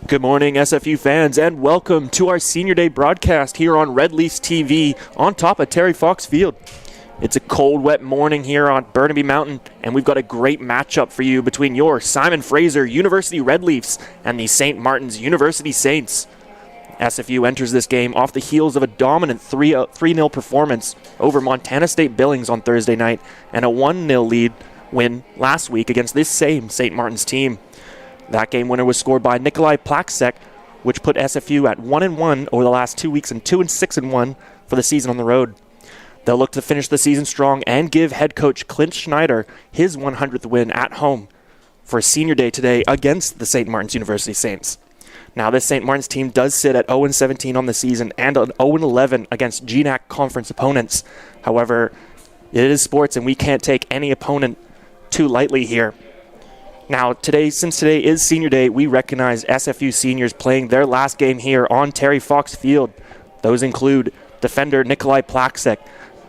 Good morning, SFU fans, and welcome to our Senior Day broadcast here on Red Leafs TV on top of Terry Fox Field. It's a cold, wet morning here on Burnaby Mountain, and we've got a great matchup for you between your Simon Fraser University Red Leafs and the St. Martin's University Saints. SFU enters this game off the heels of a dominant 3-0 performance over Montana State Billings on Thursday night and a 1-0 lead win last week against this same St. Martin's team. That game winner was scored by Nikolai Plaksek, which put SFU at 1-1 over the last 2 weeks and 2-6-1 for the season on the road. They'll look to finish the season strong and give head coach Clint Schneider his 100th win at home for Senior Day today against the St. Martin's University Saints. Now, this St. Martin's team does sit at 0-17 on the season and an 0-11 against GNAC conference opponents. However, it is sports and we can't take any opponent too lightly here. Now, since today is Senior Day, we recognize SFU seniors playing their last game here on Terry Fox Field. Those include defender Nikolai Plaksek,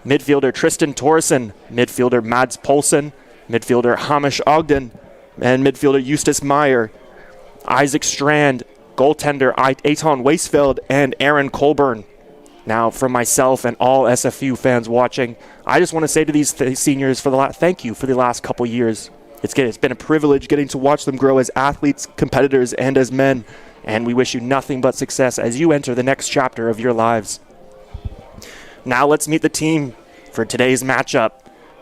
midfielder Tristan Torsen, midfielder Mads Poulsen, midfielder Hamish Ogden, and midfielder Eustace Meyer, Isaac Strand, goaltender Eitan Weisfeld, and Aaron Colburn. Now, from myself and all SFU fans watching, I just want to say to these seniors thank you for the last couple years. It's been a privilege getting to watch them grow as athletes, competitors, and as men, and we wish you nothing but success as you enter the next chapter of your lives. Now let's meet the team for today's matchup.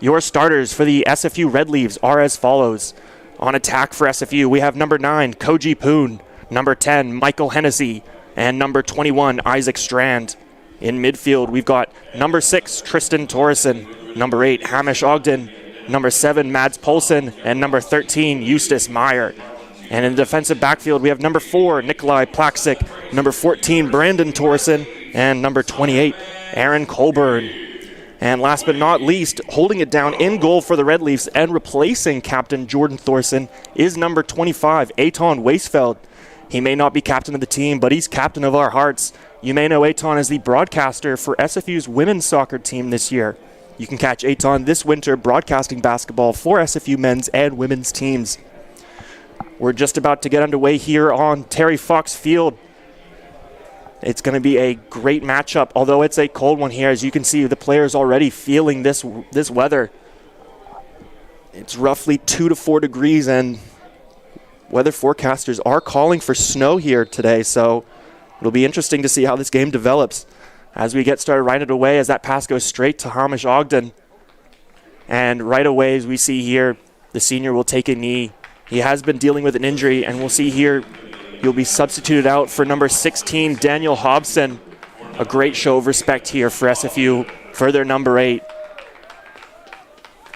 Your starters for the SFU Red Leaves are as follows. On attack for SFU, we have number 9, Koji Poon, number 10, Michael Hennessy, and number 21, Isaac Strand. In midfield, we've got number 6, Tristan Torsen, number 8, Hamish Ogden, number 7, Mads Poulsen, and number 13, Eustace Meyer. And in the defensive backfield, we have number 4, Nikolai Plaksek, number 14, Brandon Torsen, and number 28, Aaron Colburn. And last but not least, holding it down in goal for the Red Leafs and replacing captain Jordan Thorson is number 25, Eitan Weisfeld. He may not be captain of the team, but he's captain of our hearts. You may know Eitan as the broadcaster for SFU's women's soccer team this year. You can catch Eitan this winter broadcasting basketball for SFU men's and women's teams. We're just about to get underway here on Terry Fox Field. It's going to be a great matchup, although it's a cold one here. As you can see, the players already feeling this weather. It's roughly 2 to 4 degrees, and weather forecasters are calling for snow here today, so it'll be interesting to see how this game develops. As we get started right away, as that pass goes straight to Hamish Ogden. And right away, as we see here, the senior will take a knee. He has been dealing with an injury, and we'll see here he'll be substituted out for number 16, Daniel Hobson. A great show of respect here for SFU for their number 8.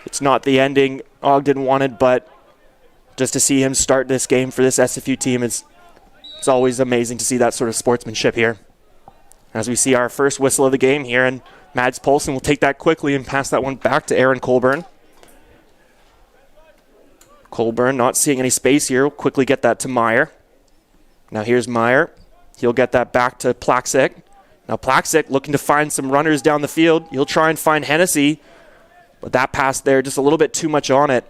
It's not the ending Ogden wanted, but just to see him start this game for this SFU team, it's always amazing to see that sort of sportsmanship here. As we see our first whistle of the game here, and Mads Poulsen will take that quickly and pass that one back to Aaron Colburn. Colburn not seeing any space here, will quickly get that to Meyer. Now here's Meyer. He'll get that back to Plaksek. Now Plaksek looking to find some runners down the field. He'll try and find Hennessy, but that pass there, just a little bit too much on it.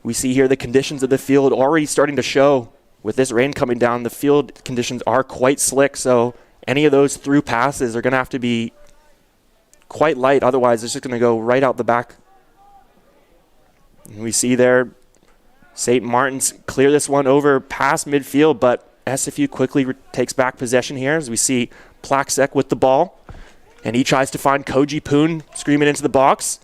We see here the conditions of the field already starting to show. With this rain coming down, the field conditions are quite slick, so any of those through passes are going to have to be quite light. Otherwise, it's just going to go right out the back. And we see there St. Martin's clear this one over past midfield, but SFU quickly takes back possession here as we see Plaksek with the ball. And he tries to find Koji Poon screaming into the box.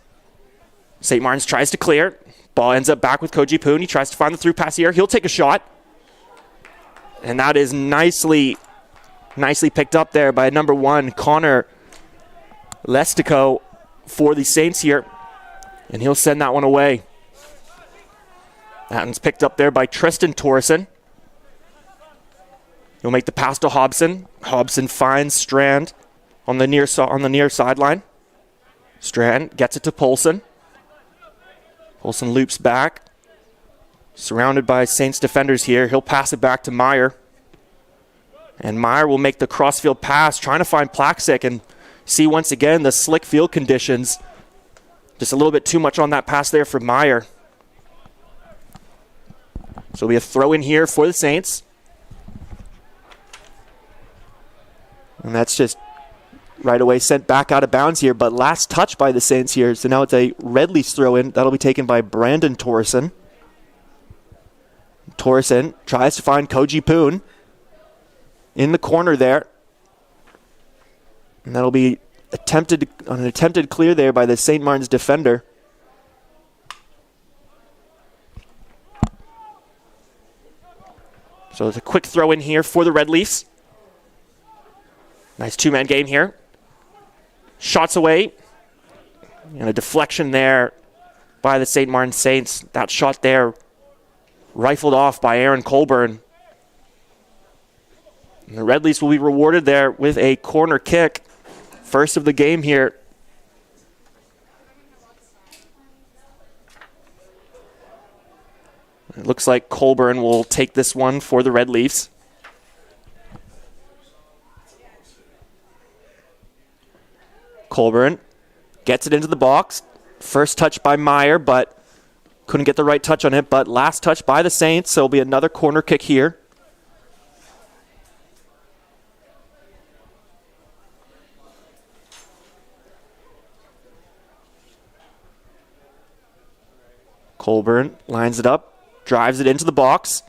St. Martin's tries to clear. Ball ends up back with Koji Poon. He tries to find the through pass here. He'll take a shot. And that is nicely picked up there by number 1, Connor Lestico for the Saints here. And he'll send that one away. That one's picked up there by Tristan Torsen. He'll make the pass to Hobson. Hobson finds Strand on the near sideline. Strand gets it to Poulsen. Poulsen loops back. Surrounded by Saints defenders here. He'll pass it back to Meyer. And Meyer will make the crossfield pass, trying to find Plaksek, and see once again the slick field conditions. Just a little bit too much on that pass there for Meyer. So we have throw in here for the Saints. And that's just right away sent back out of bounds here, but last touch by the Saints here. So now it's a Red Leafs throw in. That'll be taken by Brandon Torreson. Torreson tries to find Koji Poon in the corner there. And that'll be an attempted clear there by the St. Martin's defender. So it's a quick throw in here for the Red Leafs. Nice two-man game here. Shots away. And a deflection there by the St. Martin Saints. That shot there rifled off by Aaron Colburn. And the Red Leafs will be rewarded there with a corner kick. First of the game here. It looks like Colburn will take this one for the Red Leafs. Colburn gets it into the box. First touch by Meyer, but couldn't get the right touch on it. But last touch by the Saints, so it'll be another corner kick here. Colburn lines it up. Drives it into the box.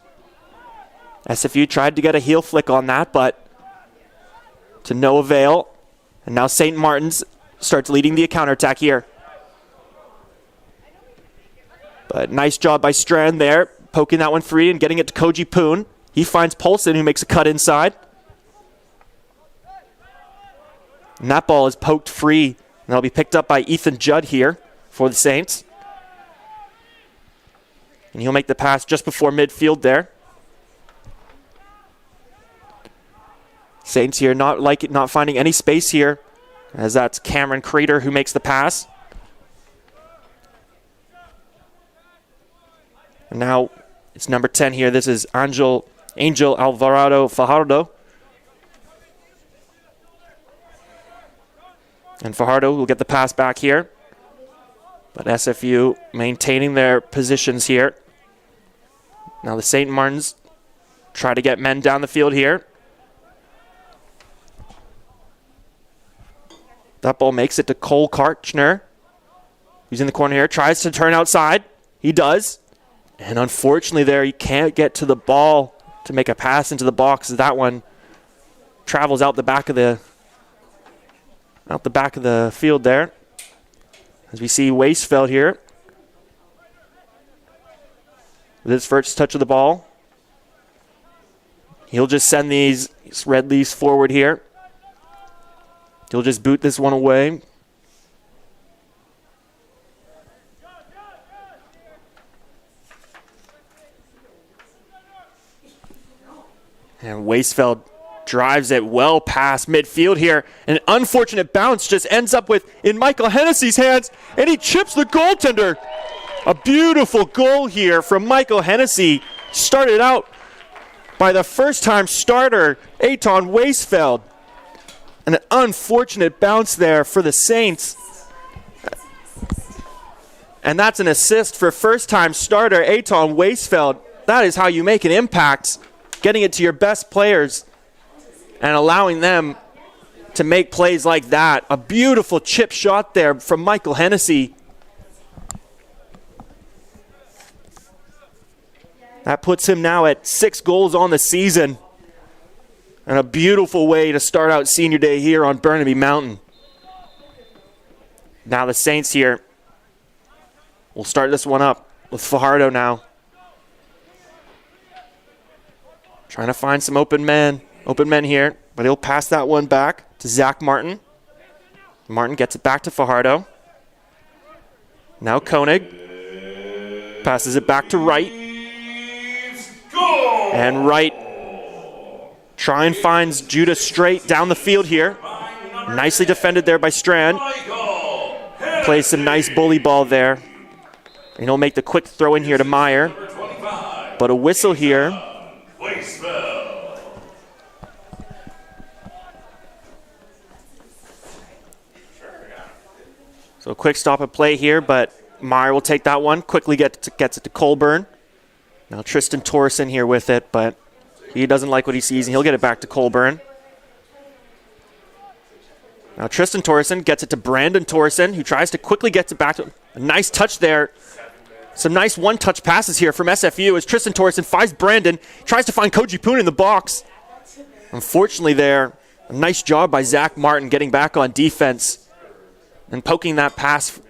SFU tried to get a heel flick on that, but to no avail. And now St. Martin's starts leading the counterattack here. But nice job by Strand there, poking that one free and getting it to Koji Poon. He finds Polson, who makes a cut inside. And that ball is poked free. And that'll be picked up by Ethan Judd here for the Saints. And he'll make the pass just before midfield there. Saints here not finding any space here, as that's Cameron Crater who makes the pass. And now it's number 10 here. This is Angel Alvarado Fajardo. And Fajardo will get the pass back here. But SFU maintaining their positions here. Now the St. Martins try to get men down the field here. That ball makes it to Cole Karchner. He's in the corner here, tries to turn outside. He does. And unfortunately there, he can't get to the ball to make a pass into the box. That one travels out the back of the field there. As we see Weisfeld here with his first touch of the ball. He'll just send these Red Leafs forward here. He'll just boot this one away. And Weisfeld drives it well past midfield here. An unfortunate bounce just ends up in Michael Hennessy's hands, and he chips the goaltender. A beautiful goal here from Michael Hennessy. Started out by the first-time starter, Eitan Weisfeld. And an unfortunate bounce there for the Saints. And that's an assist for first-time starter, Eitan Weisfeld. That is how you make an impact, getting it to your best players and allowing them to make plays like that. A beautiful chip shot there from Michael Hennessy. That puts him now at 6 goals on the season. And a beautiful way to start out senior day here on Burnaby Mountain. Now the Saints here will start this one up with Fajardo now. Trying to find some open men here, but he'll pass that one back to Zach Martin. Martin gets it back to Fajardo. Now Koenig passes it back to Wright. And Wright try and finds Judah straight down the field here. Nicely defended there by Strand. Plays some nice bully ball there. And he'll make the quick throw in here to Meyer. But a whistle here. So a quick stop of play here, but Meyer will take that one. Quickly gets it to Colburn. Now Tristan Torreson here with it, but he doesn't like what he sees, and he'll get it back to Colburn. Now Tristan Torreson gets it to Brandon Torreson, who tries to quickly get it back to him. A nice touch there. Some nice one-touch passes here from SFU as Tristan Torreson finds Brandon, tries to find Koji Poon in the box. Unfortunately there, a nice job by Zach Martin getting back on defense and poking that pass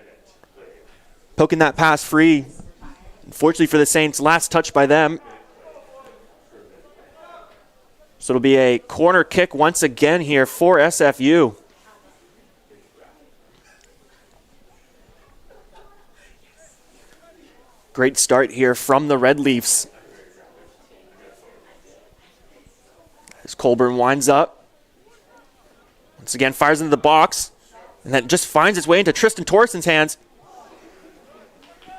free. Unfortunately for the Saints, last touch by them. So it'll be a corner kick once again here for SFU. Great start here from the Red Leafs. As Colburn winds up. Once again, fires into the box. And then just finds its way into Tristan Torreson's hands.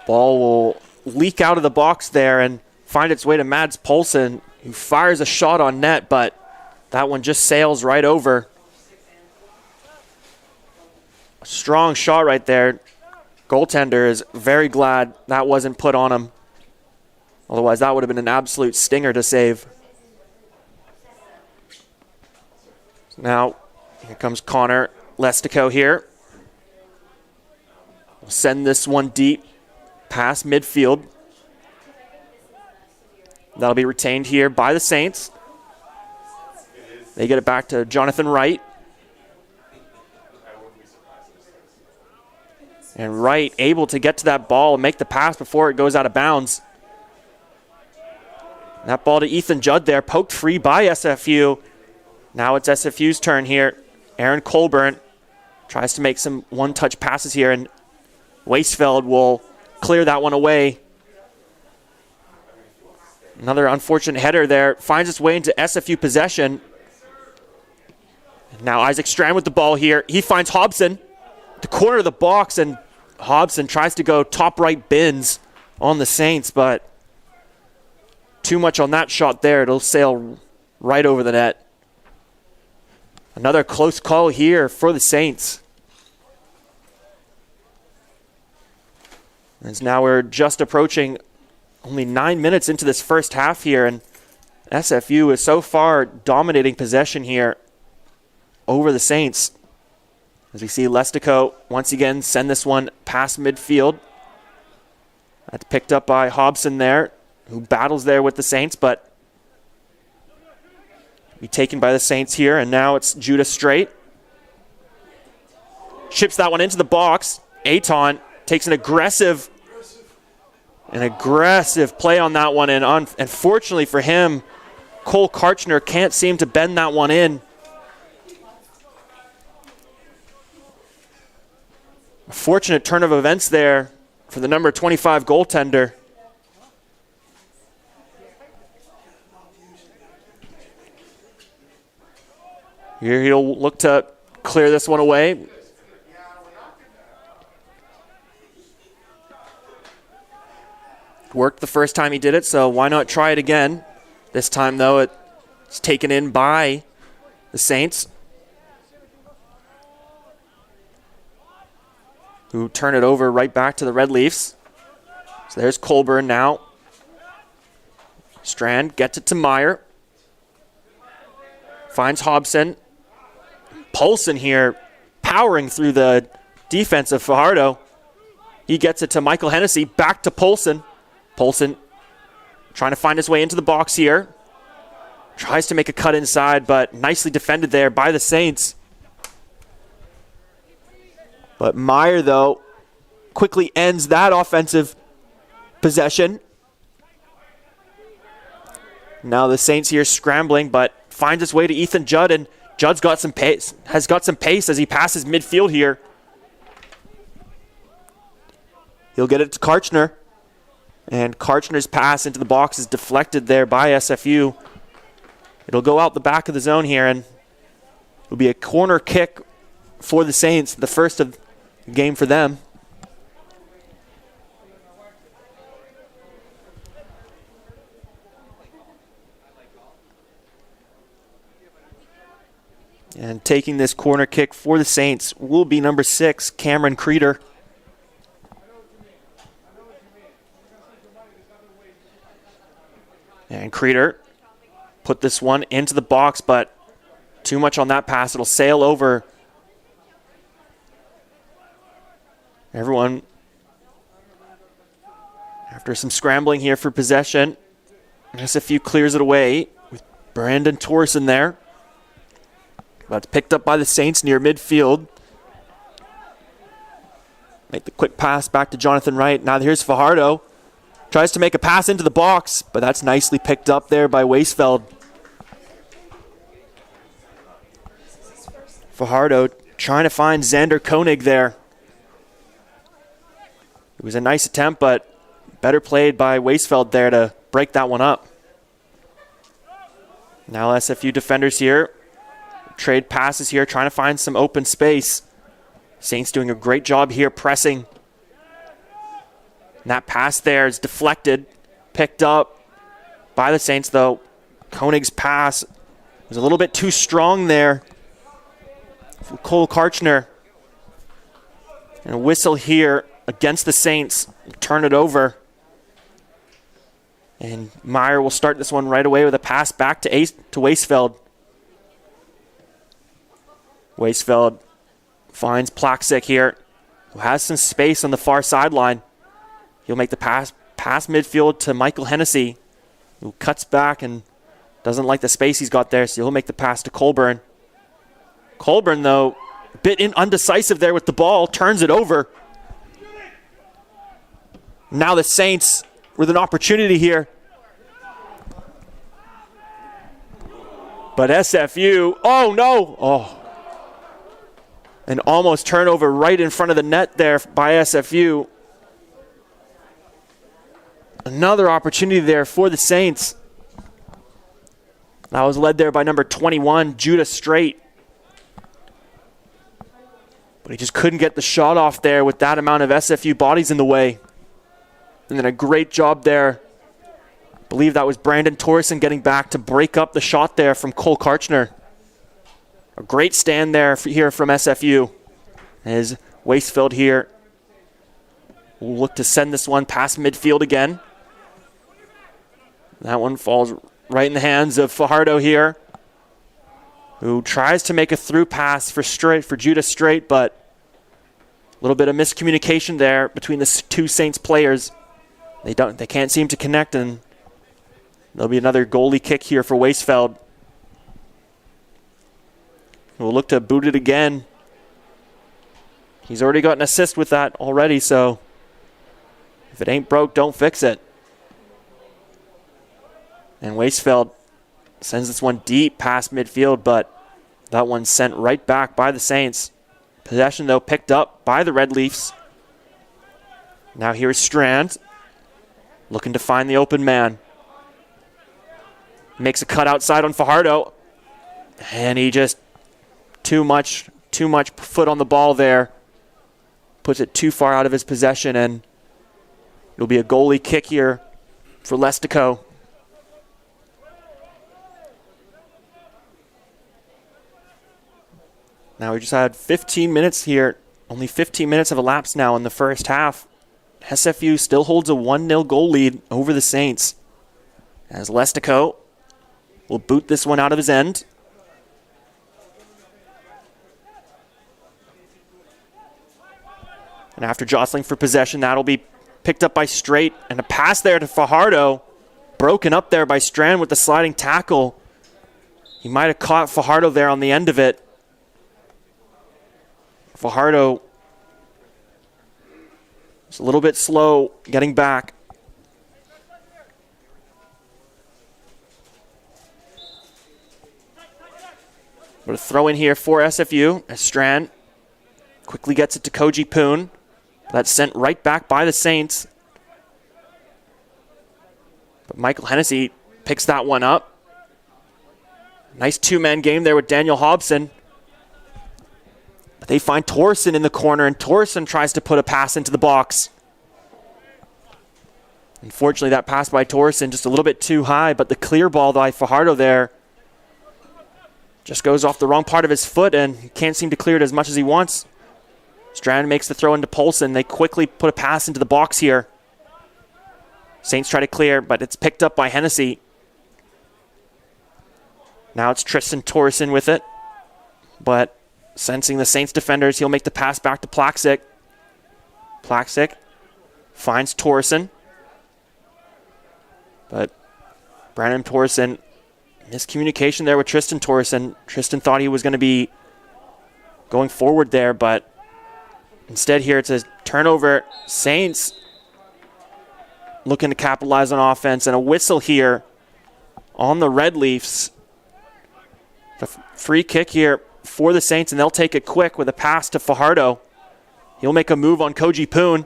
Ball will leak out of the box there and find its way to Mads Poulsen, who fires a shot on net, but that one just sails right over. A strong shot right there. Goaltender is very glad that wasn't put on him. Otherwise, that would have been an absolute stinger to save. Now, here comes Connor Lestico here. We'll send this one deep past midfield. That'll be retained here by the Saints. They get it back to Jonathan Wright. And Wright able to get to that ball and make the pass before it goes out of bounds. That ball to Ethan Judd there, poked free by SFU. Now it's SFU's turn here. Aaron Colburn tries to make some one-touch passes here, and Weisfeld will clear that one away. Another unfortunate header there. Finds its way into SFU possession. Now Isaac Strand with the ball here. He finds Hobson at the corner of the box, and Hobson tries to go top right bins on the Saints, but too much on that shot there. It'll sail right over the net. Another close call here for the Saints. As now we're just approaching only 9 minutes into this first half here, and SFU is so far dominating possession here over the Saints. As we see Lestico once again send this one past midfield. That's picked up by Hobson there, who battles there with the Saints, but be taken by the Saints here, and now it's Judah Straight. Chips that one into the box. Aton takes an aggressive play on that one, and unfortunately for him, Cole Karchner can't seem to bend that one in. A fortunate turn of events there for the number 25 goaltender. Here he'll look to clear this one away. Worked the first time he did it, so why not try it again? This time, though, it's taken in by the Saints, who turn it over right back to the Red Leafs. So there's Colburn now. Strand gets it to Meyer. Finds Hobson. Poulsen here powering through the defense of Fajardo. He gets it to Michael Hennessy. Back to Poulsen. Poulsen trying to find his way into the box here. Tries to make a cut inside, but nicely defended there by the Saints. But Meyer, though, quickly ends that offensive possession. Now the Saints here scrambling, but finds its way to Ethan Judd, and Judd's got some pace, has got some pace as he passes midfield here. He'll get it to Karchner, and Karchner's pass into the box is deflected there by SFU. It'll go out the back of the zone here, and it'll be a corner kick for the Saints, the first of the game for them. And taking this corner kick for the Saints will be number 6, Cameron Creeder. And Creeder put this one into the box, but too much on that pass. It'll sail over Everyone, after some scrambling here for possession, SFU clears it away with Brandon Torson there. But it's picked up by the Saints near midfield. Make the quick pass back to Jonathan Wright. Now here's Fajardo. Tries to make a pass into the box, but that's nicely picked up there by Weisfeld. Fajardo trying to find Xander Koenig there. It was a nice attempt, but better played by Weisfeld there to break that one up. Now SFU defenders here. Trade passes here, trying to find some open space. Saints doing a great job here pressing. And that pass there is deflected, picked up by the Saints though. Koenig's pass was a little bit too strong there for Cole Karchner. And a whistle here against the Saints. Turn it over. And Meyer will start this one right away with a pass back to Weisfeld. Weisfeld finds Plaxic here, who has some space on the far sideline. He'll make the pass midfield to Michael Hennessy, who cuts back and doesn't like the space he's got there, so he'll make the pass to Colburn. Colburn, though, a bit undecisive there with the ball, turns it over. Now the Saints with an opportunity here. But SFU, oh no! Oh. An almost turnover right in front of the net there by SFU. Another opportunity there for the Saints. That was led there by number 21, Judah Straight. But he just couldn't get the shot off there with that amount of SFU bodies in the way. And then a great job there. I believe that was Brandon Torson getting back to break up the shot there from Cole Karchner. A great stand there here from SFU. As Weisfeld here will look to send this one past midfield again. That one falls right in the hands of Fajardo here, who tries to make a through pass for Judah Straight, but a little bit of miscommunication there between the two Saints players. They can't seem to connect, and there'll be another goalie kick here for Weisfeld. We'll look to boot it again. He's already got an assist with that already, so if it ain't broke, don't fix it. And Weisfeld sends this one deep past midfield, but that one's sent right back by the Saints. Possession, though, picked up by the Red Leafs. Now here's Strand, looking to find the open man. Makes a cut outside on Fajardo, and he just too much foot on the ball there. Puts it too far out of his possession, and it'll be a goalie kick here for Lestico. Now we just had 15 minutes here. Only 15 minutes have elapsed now in the first half. SFU still holds a 1-0 goal lead over the Saints, as Lestico will boot this one out of his end. And after jostling for possession, that'll be picked up by Straight. And a pass there to Fajardo. Broken up there by Strand with the sliding tackle. He might have caught Fajardo there on the end of it. Fajardo is a little bit slow getting back. But a throw in here for SFU as Strand quickly gets it to Koji Poon. That's sent right back by the Saints. But Michael Hennessy picks that one up. Nice two-man game there with Daniel Hobson. But they find Torson in the corner, and Torson tries to put a pass into the box. Unfortunately, that pass by Torson just a little bit too high, but the clear ball by Fajardo there just goes off the wrong part of his foot, and he can't seem to clear it as much as he wants. Strand makes the throw into Polson. They quickly put a pass into the box here. Saints try to clear, but it's picked up by Hennessy. Now it's Tristan Torson with it. But sensing the Saints defenders, he'll make the pass back to Plaxic. Plaxic finds Torsen. But Brandon Torsen, miscommunication there with Tristan Torsen. Tristan thought he was going to be going forward there, but instead here it's a turnover. Saints looking to capitalize on offense, and a whistle here on the Red Leafs. The free kick here for the Saints, and they'll take it quick with a pass to Fajardo. He'll make a move on Koji Poon.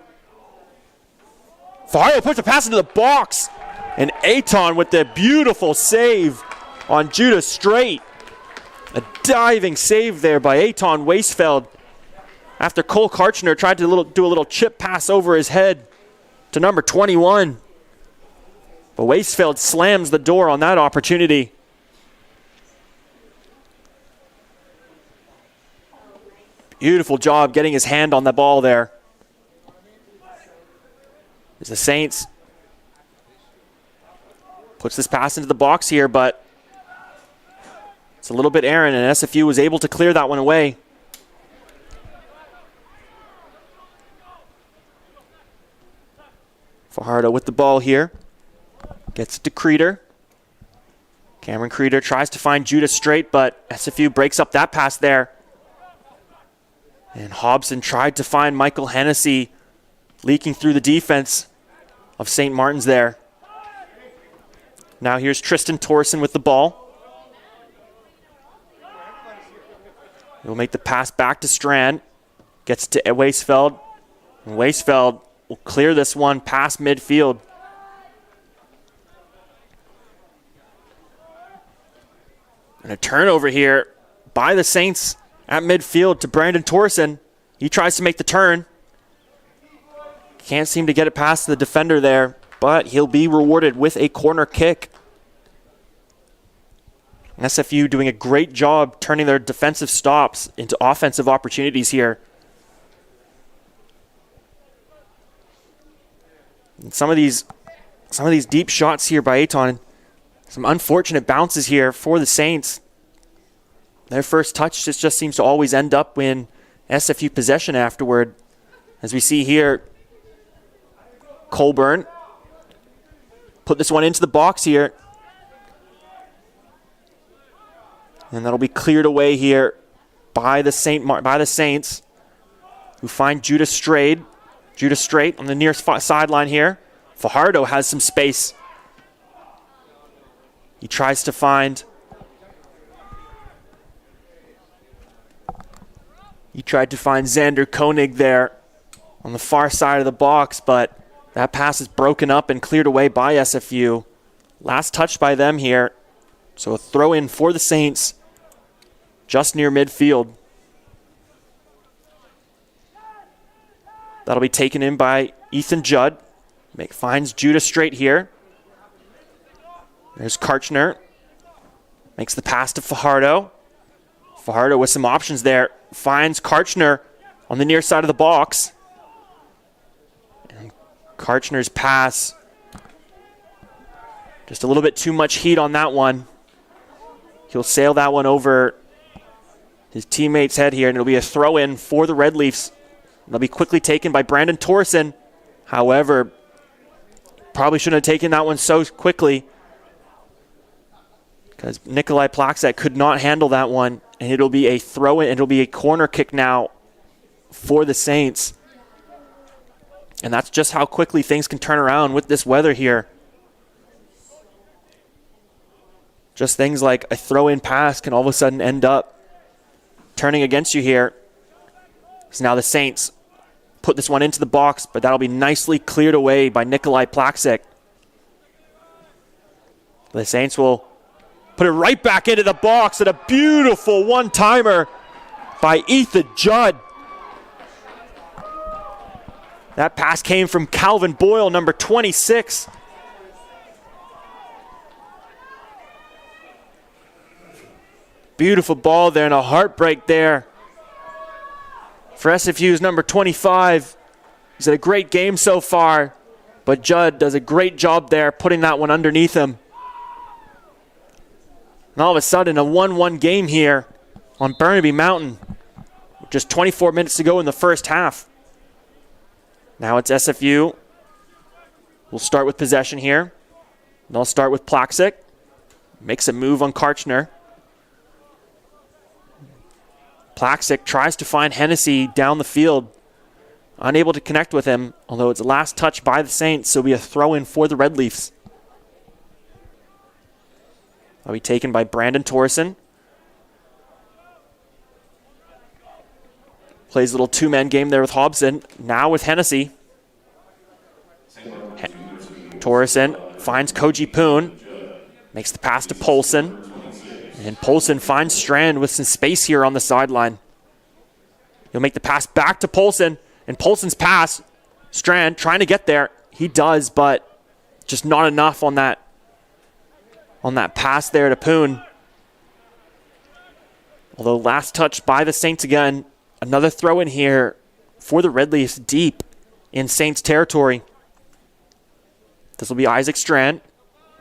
Fajardo puts a pass into the box, and Aton with the beautiful save on Judah Straight. A diving save there by Aton Weisfeld after Cole Karchner tried to do a little chip pass over his head to number 21. But Weisfeld slams the door on that opportunity. Beautiful job getting his hand on the ball there. As the Saints puts this pass into the box here, but it's a little bit errant, and SFU was able to clear that one away. Fajardo with the ball here. Gets it to Creeder. Cameron Creeder tries to find Judah Straight, but SFU breaks up that pass there. And Hobson tried to find Michael Hennessy leaking through the defense of St. Martin's there. Now here's Tristan Torsen with the ball. He'll make the pass back to Strand. Gets to Weisfeld. And Weisfeld will clear this one past midfield. And a turnover here by the Saints at midfield to Brandon Torsen. He tries to make the turn. Can't seem to get it past the defender there, but he'll be rewarded with a corner kick. SFU doing a great job turning their defensive stops into offensive opportunities here. And some of these deep shots here by Aton, some unfortunate bounces here for the Saints. Their first touch just seems to always end up in SFU possession afterward. As we see here, Colburn put this one into the box here. And that'll be cleared away here by the Saints, who find Judah Straight. Judah Straight on the near sideline here. Fajardo has some space. He tries to find... He tried to find Xander Koenig there on the far side of the box, but that pass is broken up and cleared away by SFU. Last touch by them here. So a throw in for the Saints just near midfield. That'll be taken in by Ethan Judd. Finds Judah Straight here. There's Karchner. Makes the pass to Fajardo. Fajardo with some options there. Finds Karchner on the near side of the box. And Karchner's pass. Just a little bit too much heat on that one. He'll sail that one over his teammate's head here, and it'll be a throw-in for the Red Leafs. It'll be quickly taken by Brandon Torsen. However, probably shouldn't have taken that one so quickly, because Nikolai Plaxek could not handle that one, and it'll be a throw-in. It'll be a corner kick now for the Saints. And that's just how quickly things can turn around with this weather here. Just things like a throw-in pass can all of a sudden end up turning against you here. So now the Saints put this one into the box, but that'll be nicely cleared away by Nikolai Plaxek. The Saints will put it right back into the box, and a beautiful one-timer by Ethan Judd. That pass came from Calvin Boyle, number 26. Beautiful ball there, and a heartbreak there for SFU's number 25. He's had a great game so far, but Judd does a great job there putting that one underneath him. And all of a sudden, a 1-1 game here on Burnaby Mountain. Just 24 minutes to go in the first half. Now it's SFU. We'll start with possession here. They'll start with Plaxic. Makes a move on Karchner. Plaxic tries to find Hennessy down the field. Unable to connect with him, although it's a last touch by the Saints, so it'll be a throw-in for the Red Leafs. That'll be taken by Brandon Torreson. Plays a little two-man game there with Hobson. Now with Hennessy. Torreson finds Koji Poon. Makes the pass to Polson. And Polson finds Strand with some space here on the sideline. He'll make the pass back to Polson. And Polson's pass, Strand trying to get there. He does, but just not enough on that pass there to Poon. Although last touch by the Saints again. Another throw in here for the Red Leafs deep in Saints territory. This will be Isaac Strand.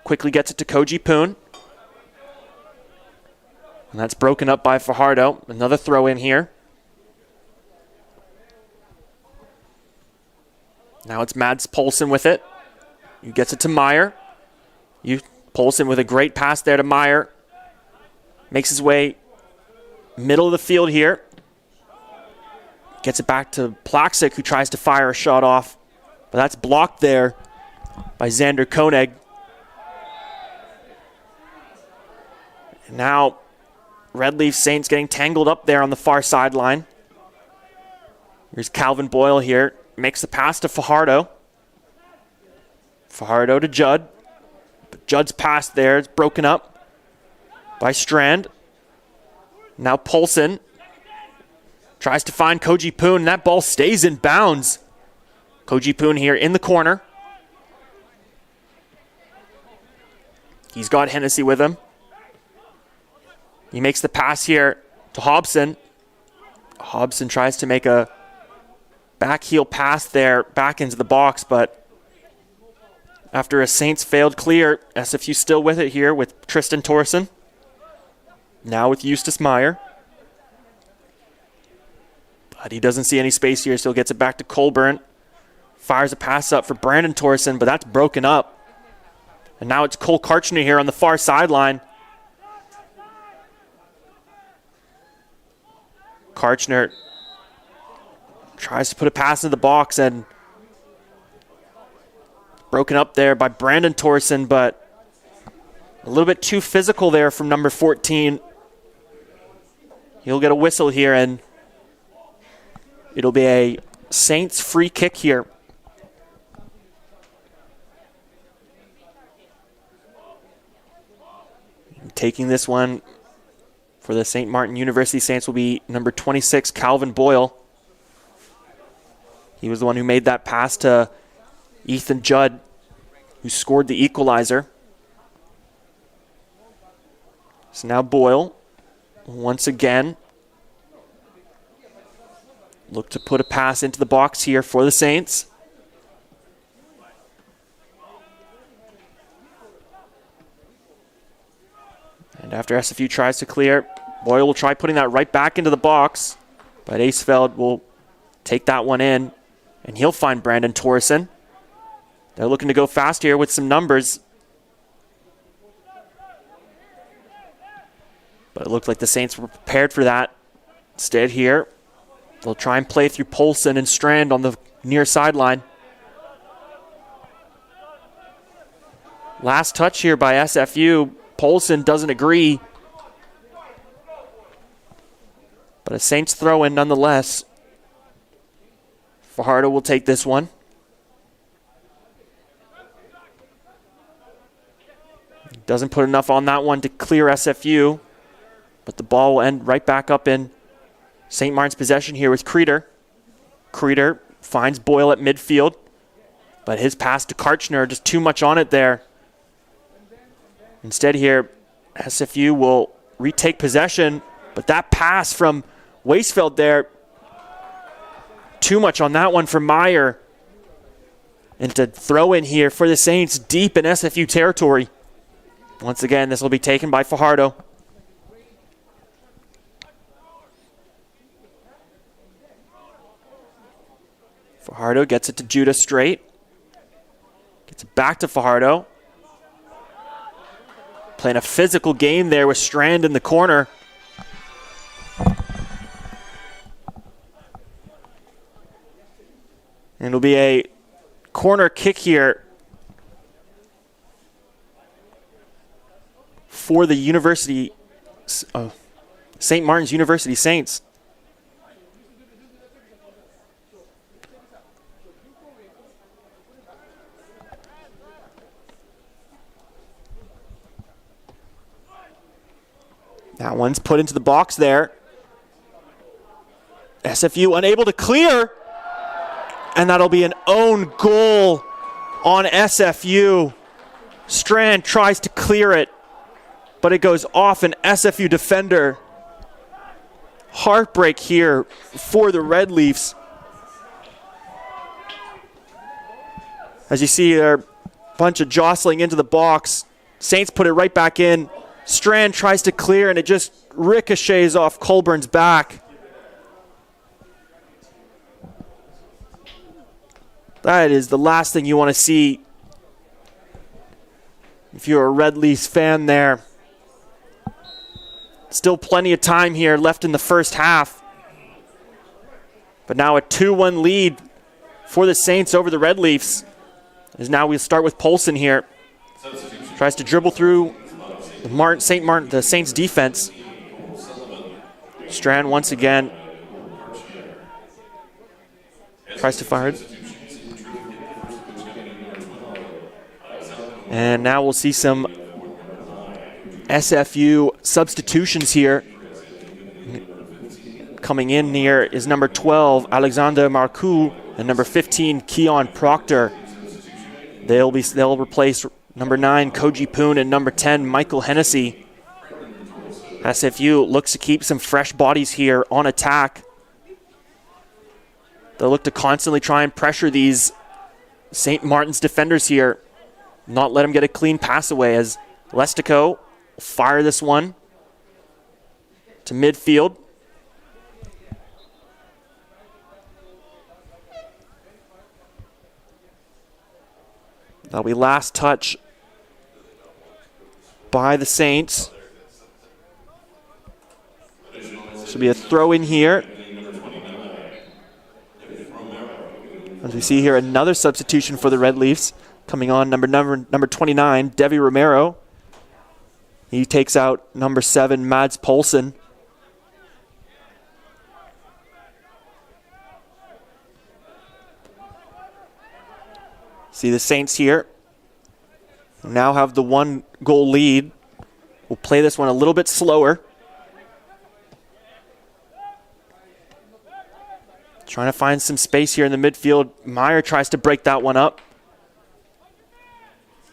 Quickly gets it to Koji Poon. And that's broken up by Fajardo. Another throw in here. Now it's Mads Polson with it. He gets it to Meyer. Polson with a great pass there to Meyer. Makes his way middle of the field here. Gets it back to Plaxic, who tries to fire a shot off. But that's blocked there by Xander Koenig. And now Red Leaf Saints getting tangled up there on the far sideline. Here's Calvin Boyle here. Makes the pass to Fajardo. Fajardo to Judd. But Judd's pass there is broken up by Strand. Now Polson tries to find Koji Poon, and that ball stays in bounds. Koji Poon here in the corner. He's got Hennessy with him. He makes the pass here to Hobson. Hobson tries to make a backheel pass there back into the box, but after a Saints failed clear, SFU still with it here with Tristan Torreson. Now with Eustace Meyer. But he doesn't see any space here, so gets it back to Colburn. Fires a pass up for Brandon Torreson, but that's broken up. And now it's Cole Karchner here on the far sideline. Karchner tries to put a pass into the box and broken up there by Brandon Torreson, but a little bit too physical there from number 14. He'll get a whistle here, and it'll be a Saints free kick here. Taking this one for the St. Martin University Saints will be number 26, Calvin Boyle. He was the one who made that pass to Ethan Judd, who scored the equalizer. So now Boyle, once again, look to put a pass into the box here for the Saints. And after SFU tries to clear, Boyle will try putting that right back into the box. But Acefeld will take that one in, and he'll find Brandon Torreson. They're looking to go fast here with some numbers. But it looked like the Saints were prepared for that. Instead here, they'll try and play through Polson and Strand on the near sideline. Last touch here by SFU. Polson doesn't agree. But a Saints throw-in nonetheless. Fajardo will take this one. Doesn't put enough on that one to clear SFU. But the ball will end right back up in St. Martin's possession here with Creeder. Creeder finds Boyle at midfield. But his pass to Karchner, just too much on it there. Instead here, SFU will retake possession. But that pass from Weisfeld there, too much on that one for Meyer. And to throw in here for the Saints deep in SFU territory. Once again, this will be taken by Fajardo. Fajardo gets it to Judah straight. Gets it back to Fajardo. Playing a physical game there with Strand in the corner. And it'll be a corner kick here for the St. Martin's University Saints. That one's put into the box there. SFU unable to clear. And that'll be an own goal on SFU. Strand tries to clear it, but it goes off an SFU defender. Heartbreak here for the Red Leafs. As you see there, a bunch of jostling into the box. Saints put it right back in. Strand tries to clear, and it just ricochets off Colburn's back. That is the last thing you want to see if you're a Red Leafs fan there. Still plenty of time here left in the first half. But now a 2-1 lead for the Saints over the Red Leafs. As now we'll start with Polson here. Tries to dribble through the Saints defense. Strand once again tries to fire it. And now we'll see some SFU substitutions here. Coming in here is number 12, Alexander Marcoux, and number 15, Keon Proctor. They'll replace number 9, Koji Poon, and number 10, Michael Hennessy. SFU looks to keep some fresh bodies here on attack. They'll look to constantly try and pressure these St. Martin's defenders here. Not let him get a clean pass away, as Lestico will fire this one to midfield. That'll be last touch by the Saints. Should be a throw in here. As we see here, another substitution for the Red Leafs. Coming on, number 29, Devi Romero. He takes out number 7, Mads Polson. See the Saints here. Now have the 1-goal lead. We'll play this one a little bit slower. Trying to find some space here in the midfield. Meyer tries to break that one up.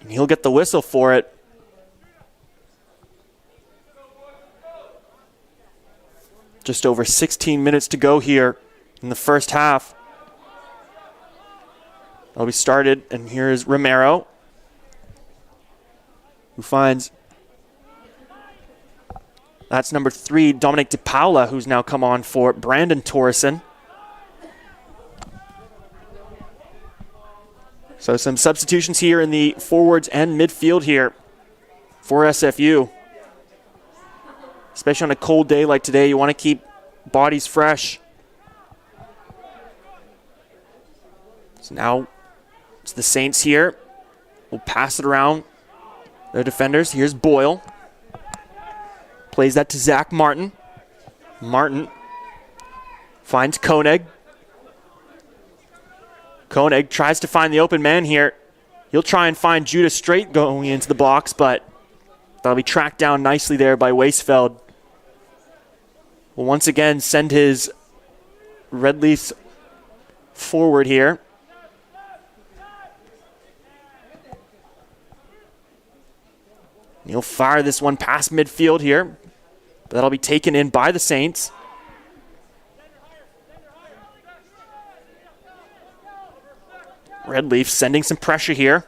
And he'll get the whistle for it. Just over 16 minutes to go here in the first half. That'll be started, and here's Romero, who finds, that's number 3, Dominic DePaula, who's now come on for Brandon Torreson. So some substitutions here in the forwards and midfield here for SFU. Especially on a cold day like today, you want to keep bodies fresh. So now it's the Saints here. We'll pass it around their defenders. Here's Boyle. Plays that to Zach Martin. Martin finds Koenig. Koenig tries to find the open man here. He'll try and find Judah straight going into the box, but that'll be tracked down nicely there by Weisfeld. Will once again send his Red Leafs forward here. He'll fire this one past midfield here, but that'll be taken in by the Saints. Red Leafs sending some pressure here.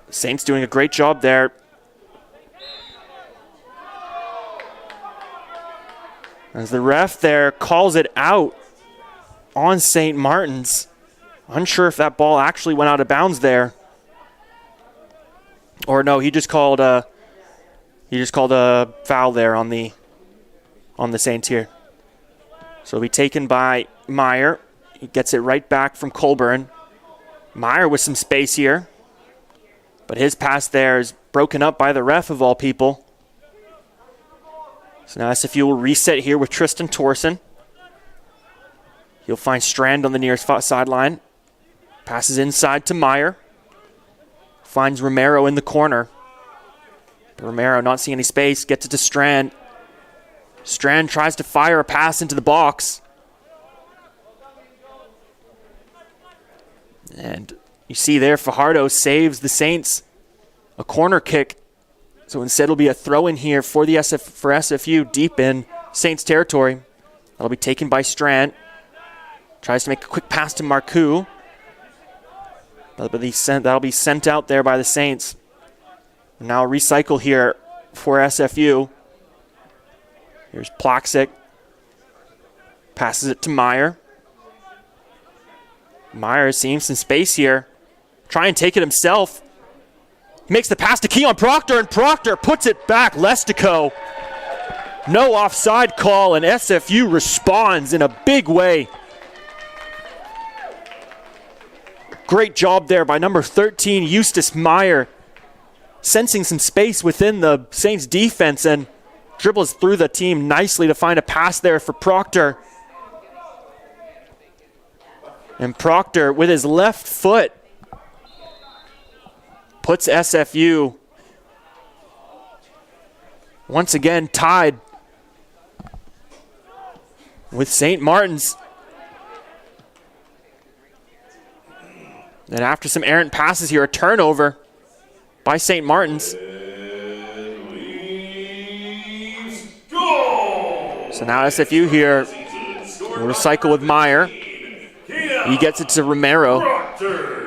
Saints doing a great job there. As the ref there calls it out on St. Martin's. Unsure if that ball actually went out of bounds there. Or no, he just called a foul there on the Saints here. So it'll be taken by Meyer. He gets it right back from Colburn. Meyer with some space here. But his pass there is broken up by the ref of all people. So now SFU will reset here with Tristan Torson. He'll find Strand on the near sideline. Passes inside to Meyer. Finds Romero in the corner. But Romero not seeing any space. Gets it to Strand. Strand tries to fire a pass into the box. And you see there, Fajardo saves the Saints a corner kick. So instead it'll be a throw in here for SFU deep in Saints territory. That'll be taken by Strand. Tries to make a quick pass to Marcoux. That'll be sent out there by the Saints. Now recycle here for SFU. Here's Plaxic. Passes it to Meyer. Meyer seeing some space here. Try and take it himself. Makes the pass to Keon Proctor, and Proctor puts it back. Lestico. No offside call, and SFU responds in a big way. Great job there by number 13, Eustace Meyer, sensing some space within the Saints defense and dribbles through the team nicely to find a pass there for Proctor. And Proctor, with his left foot, puts SFU once again tied with St. Martin's. And after some errant passes here, a turnover by St. Martin's. So now SFU here will recycle with Meyer. He gets it to Romero.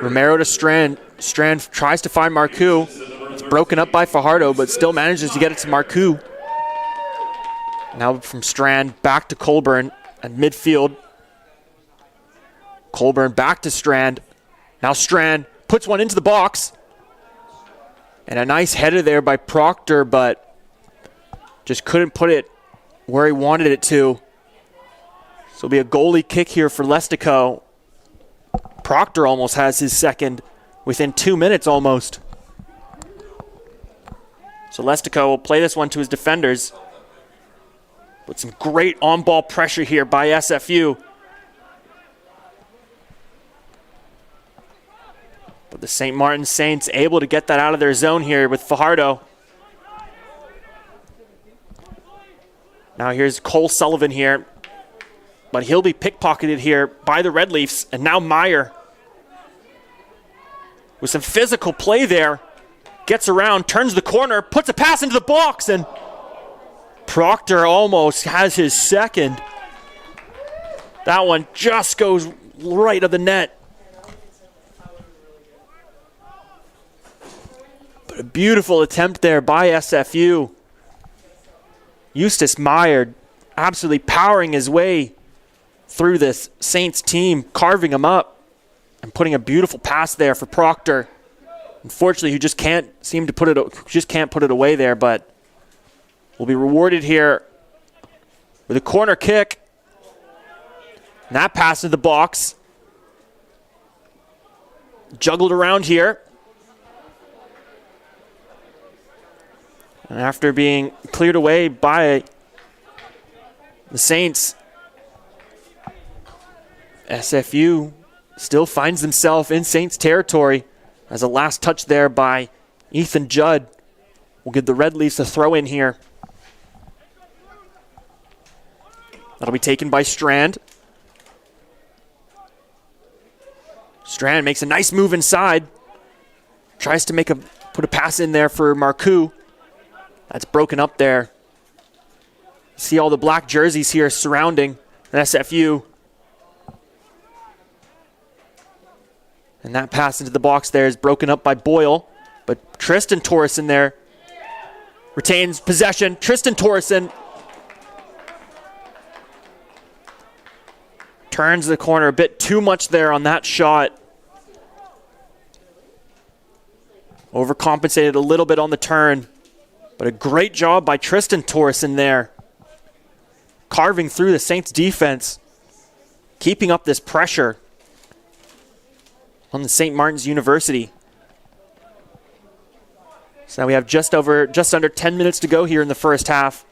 Romero to Strand. Strand tries to find Marcoux. It's broken up by Fajardo, but still manages to get it to Marcoux. Now from Strand back to Colburn at midfield. Colburn back to Strand. Now Strand puts one into the box. And a nice header there by Proctor, but just couldn't put it where he wanted it to. So it'll be a goalie kick here for Lestico. Proctor almost has his second within 2 minutes almost. So Lestico will play this one to his defenders. With some great on-ball pressure here by SFU. But the St. Martin Saints able to get that out of their zone here with Fajardo. Now here's Cole Sullivan here. But he'll be pickpocketed here by the Red Leafs. And now Meyer, with some physical play there, gets around, turns the corner, puts a pass into the box, and Proctor almost has his second. That one just goes right of the net. But a beautiful attempt there by SFU. Eustace Meyer absolutely powering his way through this Saints team, carving him up and putting a beautiful pass there for Proctor. Unfortunately, he just can't put it away there, but will be rewarded here with a corner kick. And that pass to the box. Juggled around here. And after being cleared away by the Saints, SFU still finds themselves in Saints territory as a last touch there by Ethan Judd will give the Red Leafs a throw in here. That'll be taken by Strand. Strand makes a nice move inside. Tries to put a pass in there for Marcoux. That's broken up there. See all the black jerseys here surrounding SFU. And that pass into the box there is broken up by Boyle. But Tristan Torreson there retains possession. Tristan Torreson Turns the corner a bit too much there on that shot. Overcompensated a little bit on the turn. But a great job by Tristan Torreson there. Carving through the Saints defense. Keeping up this pressure on the St. Martin's University. So now we have just under 10 minutes to go here in the first half.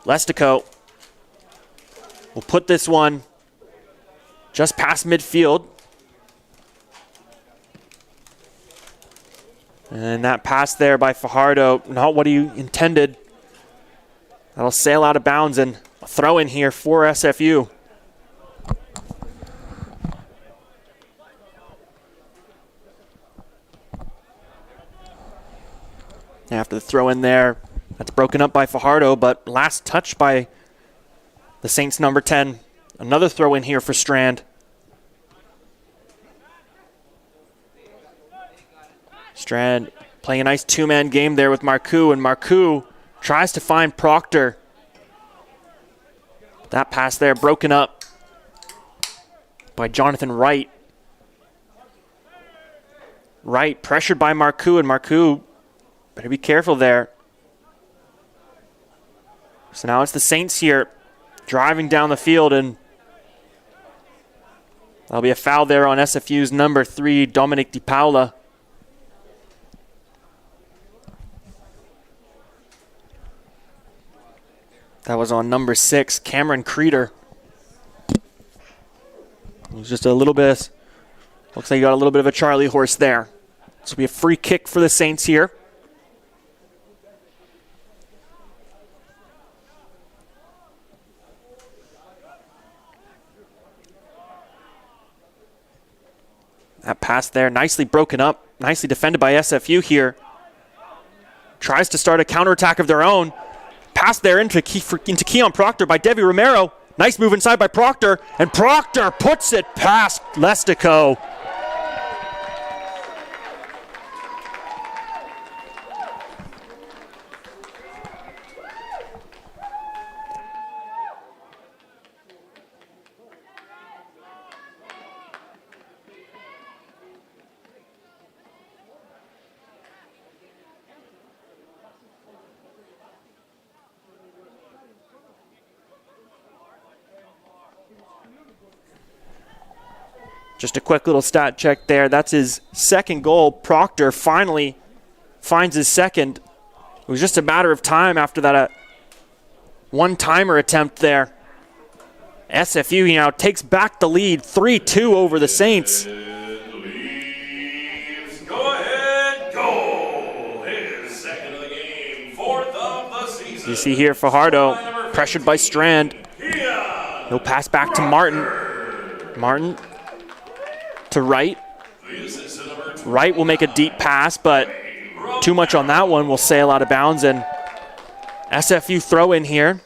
Lestico will put this one just past midfield. And that pass there by Fajardo, not what he intended. That'll sail out of bounds and a throw in here for SFU. After the throw in there, that's broken up by Fajardo, but last touch by the Saints number 10. Another throw in here for Strand. Strand playing a nice two-man game there with Marcoux, and Marcoux tries to find Proctor. That pass there broken up by Jonathan Wright. Wright pressured by Marcoux, and Marcoux better be careful there. So now it's the Saints here driving down the field, and there'll be a foul there on SFU's number 3, Dominic Di Paola. That was on number 6, Cameron Creeder. It was just a little bit, looks like you got a little bit of a Charlie horse there. This will be a free kick for the Saints here. That pass there, nicely broken up, nicely defended by SFU here. Tries to start a counterattack of their own. Pass there into Keon Proctor by Devi Romero. Nice move inside by Proctor, and Proctor puts it past Lestico. Just a quick little stat check there. That's his second goal. Proctor finally finds his second. It was just a matter of time after that one-timer attempt there. SFU now takes back the lead, 3-2 over the Saints. Go ahead, goal. His second of the game, fourth of the season. You see here Fajardo pressured by Strand. He'll pass back to Martin. Martin to Wright. Wright will make a deep pass, but too much on that one will sail out of bounds, and SFU throw in here.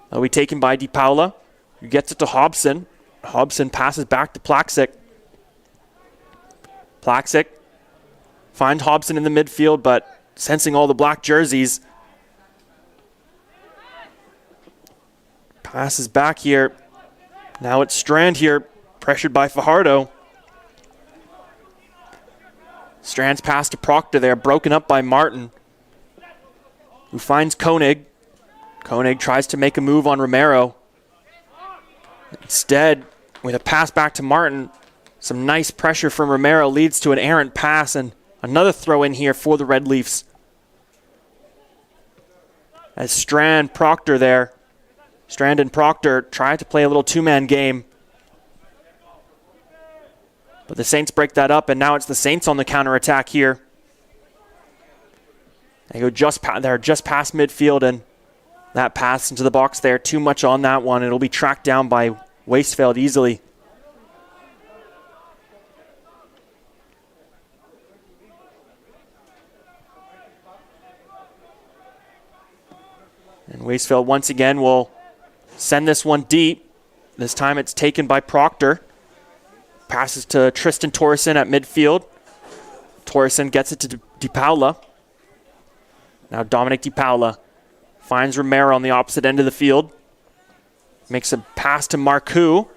That'll be taken by Di Paola, who gets it to Hobson. Hobson passes back to Plaxic. Plaxic finds Hobson in the midfield, but sensing all the black jerseys, passes back here. Now it's Strand here, pressured by Fajardo. Strand's pass to Proctor there, broken up by Martin, who finds Koenig. Koenig tries to make a move on Romero. Instead, with a pass back to Martin, some nice pressure from Romero leads to an errant pass, and another throw in here for the Red Leafs. As Strand, Proctor there. Strand and Proctor try to play a little two-man game. But the Saints break that up, and now it's the Saints on the counterattack here. They go they're just past midfield, and that pass into the box there, too much on that one. It'll be tracked down by Wastefeld easily. And Wastefeld once again will send this one deep. This time it's taken by Proctor. Passes to Tristan Torreson at midfield. Torreson gets it to Di Paola. Now Dominic Di Paola finds Romero on the opposite end of the field. Makes a pass to Marcoux.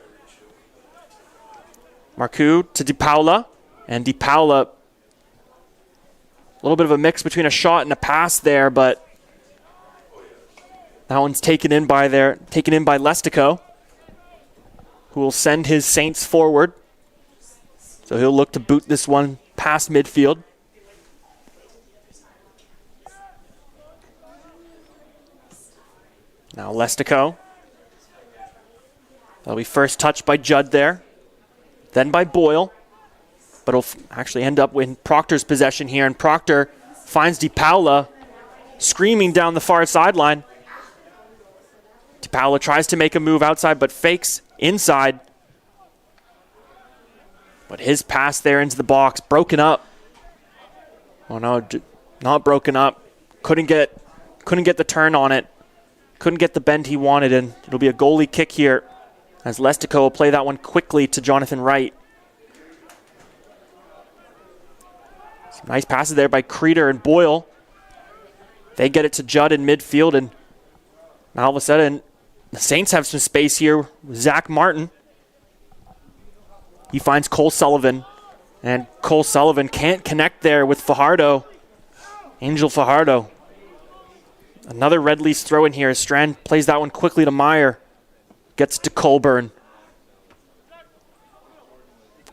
Marcoux to DePaula. And DePaula, a little bit of a mix between a shot and a pass there, but that one's taken in by Lestico, who will send his Saints forward. So he'll look to boot this one past midfield. Now Lestico. That'll be first touched by Judd there. Then by Boyle. But it'll actually end up in Proctor's possession here. And Proctor finds DePaula screaming down the far sideline. DePaula tries to make a move outside but fakes inside. But his pass there into the box, broken up. Oh no, not broken up. Couldn't get the turn on it. Couldn't get the bend he wanted, and it'll be a goalie kick here as Lestico will play that one quickly to Jonathan Wright. Some nice passes there by Creeder and Boyle. They get it to Judd in midfield, and now all of a sudden the Saints have some space here with Zach Martin. He finds Cole Sullivan, and Cole Sullivan can't connect there with Fajardo. Angel Fajardo. Another Red Leafs throw in here. Strand plays that one quickly to Meyer. Gets it to Colburn.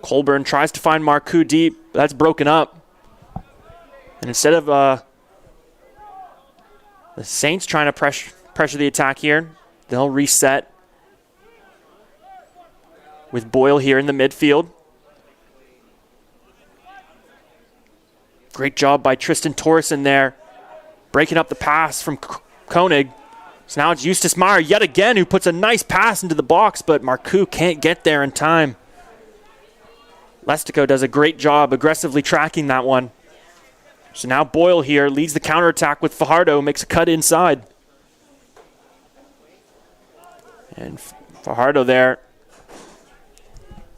Colburn tries to find Marcoux deep. That's broken up. And instead of the Saints trying to pressure the attack here, they'll reset with Boyle here in the midfield. Great job by Tristan Torreson there, breaking up the pass from Koenig. So now it's Eustace Meyer yet again who puts a nice pass into the box, but Marcoux can't get there in time. Lestico does a great job aggressively tracking that one. So now Boyle here leads the counterattack with Fajardo, makes a cut inside. And Fajardo there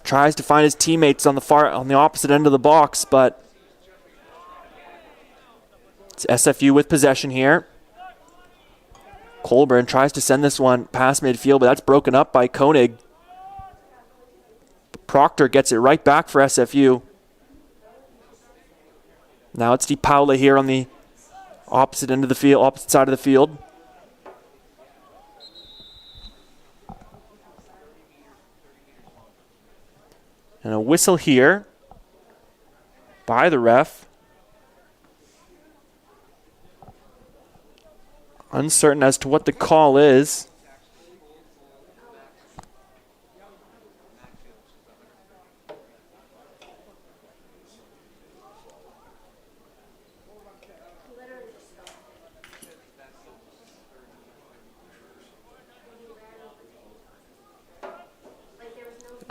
tries to find his teammates on the opposite end of the box, but it's SFU with possession here. Colburn tries to send this one past midfield, but that's broken up by Koenig. Proctor gets it right back for SFU. Now it's DePaula here on the opposite end of the field, opposite side of the field. And a whistle here by the ref. Uncertain as to what the call is.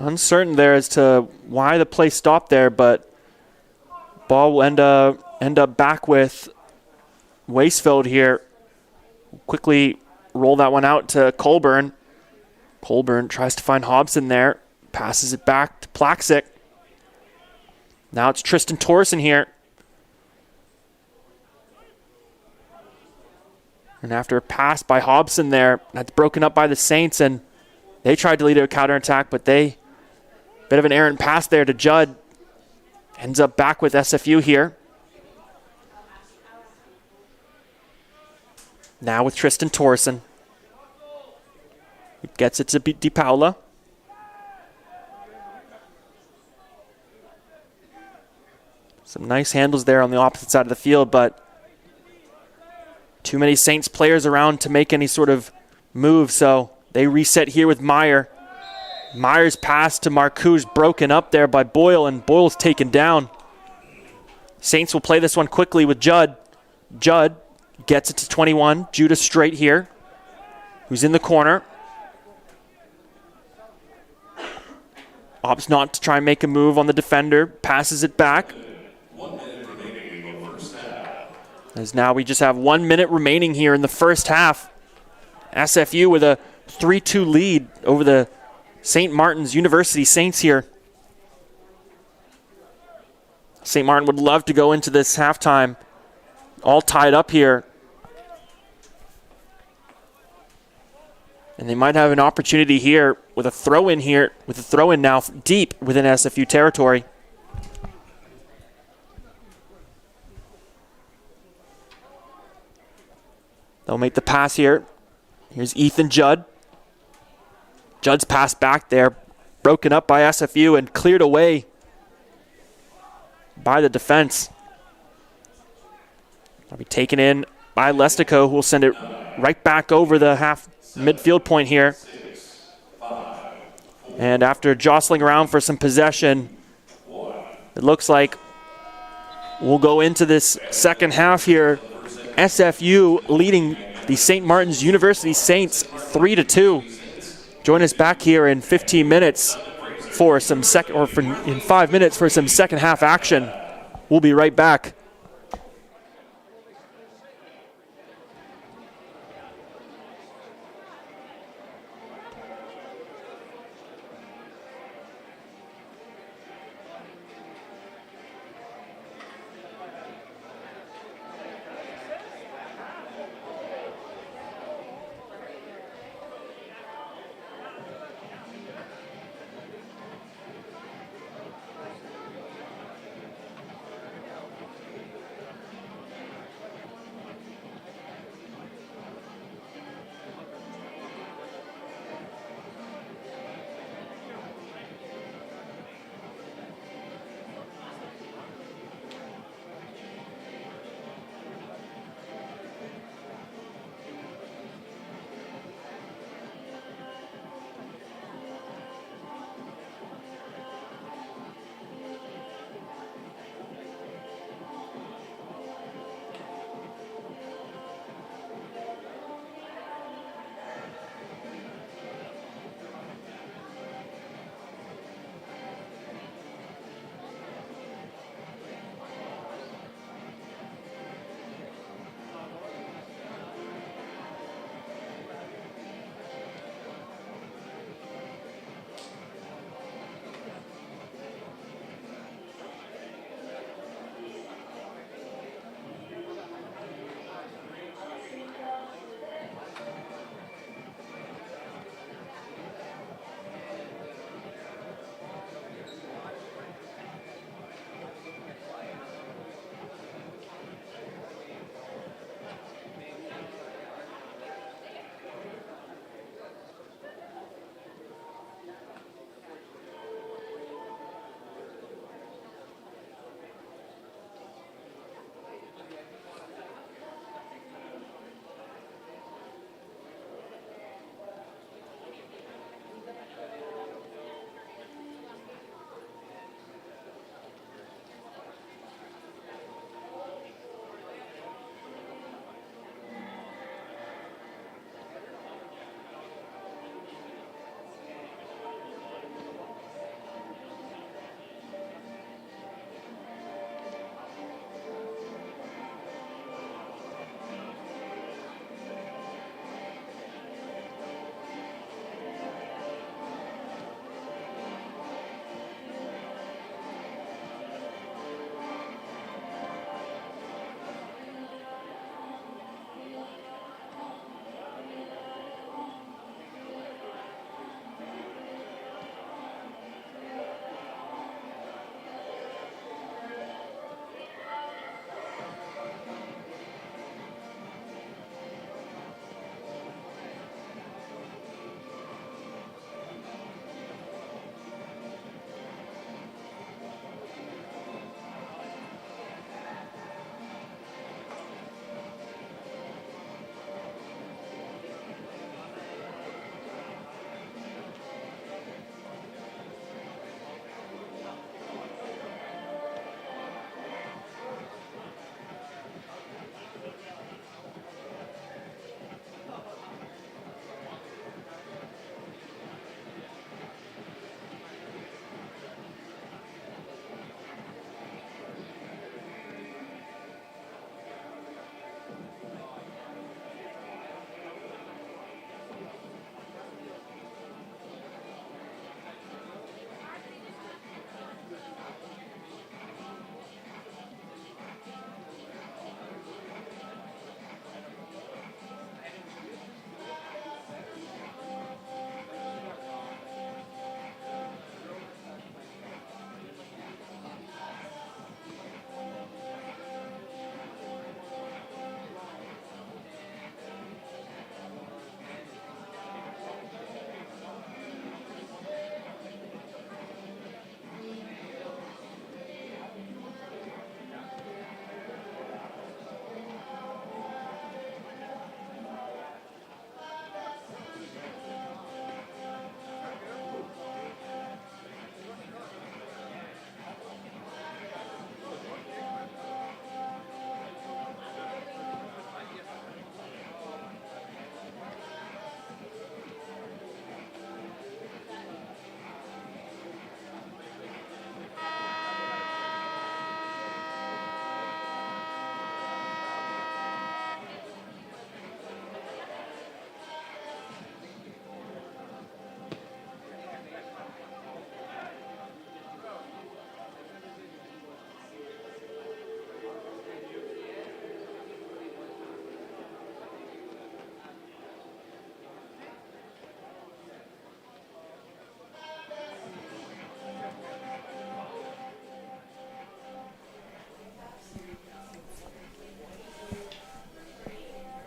Uncertain there as to why the play stopped there, but ball will end up back with Weisfeld here. Quickly roll that one out to Colburn. Colburn tries to find Hobson there. Passes it back to Plaxic. Now it's Tristan Torreson here. And after a pass by Hobson there, that's broken up by the Saints, and they tried to lead a counterattack, but bit of an errant pass there to Judd. Ends up back with SFU here. Now with Tristan Torreson. He gets it to DePaula. Some nice handles there on the opposite side of the field, but too many Saints players around to make any sort of move, so they reset here with Meyer. Meyer's pass to Marcoux broken up there by Boyle, and Boyle's taken down. Saints will play this one quickly with Judd. Judd gets it to 21. Judah straight here, who's in the corner. Opts not to try and make a move on the defender. Passes it back. 1 minute remaining in the first half. As now we just have 1 minute remaining here in the first half. SFU with a 3-2 lead over the St. Martin's University Saints here. St. Martin would love to go into this halftime all tied up here. And they might have an opportunity here with a throw-in now deep within SFU territory. They'll make the pass here. Here's Ethan Judd. Judd's pass back there, broken up by SFU and cleared away by the defense. That'll be taken in by Lestico, who will send it right back over the half midfield point here. And after jostling around for some possession, it looks like we'll go into this second half here. SFU leading the St. Martin's University Saints 3-2. Join us back here in 15 minutes for some in 5 minutes for some second half action. We'll be right back.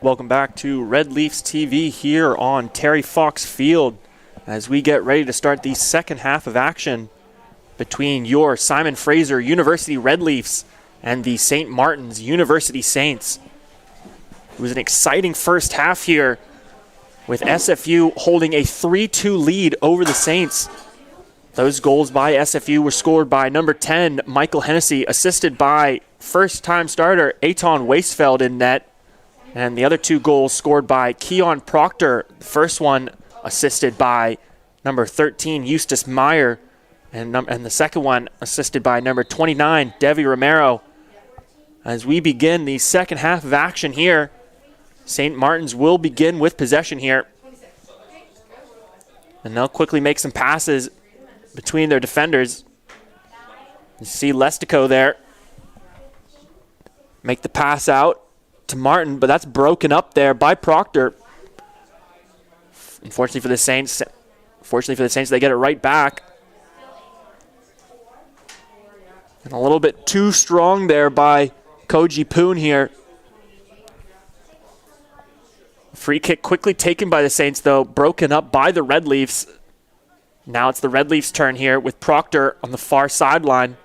Welcome back to Red Leafs TV here on Terry Fox Field as we get ready to start the second half of action between your Simon Fraser University Red Leafs and the St. Martin's University Saints. It was an exciting first half here with SFU holding a 3-2 lead over the Saints. Those goals by SFU were scored by number 10, Michael Hennessy, assisted by first-time starter Eitan Weisfeld in net. And the other two goals scored by Keon Proctor. The first one assisted by number 13, Eustace Meyer. And the second one assisted by number 29, Devi Romero. As we begin the second half of action here, St. Martin's will begin with possession here. And they'll quickly make some passes between their defenders. You see Lestico there make the pass out to Martin, but that's broken up there by Proctor. Unfortunately for the Saints, they get it right back. And a little bit too strong there by Koji Poon here. Free kick quickly taken by the Saints, though, broken up by the Red Leafs. Now it's the Red Leafs' turn here with Proctor on the far sideline.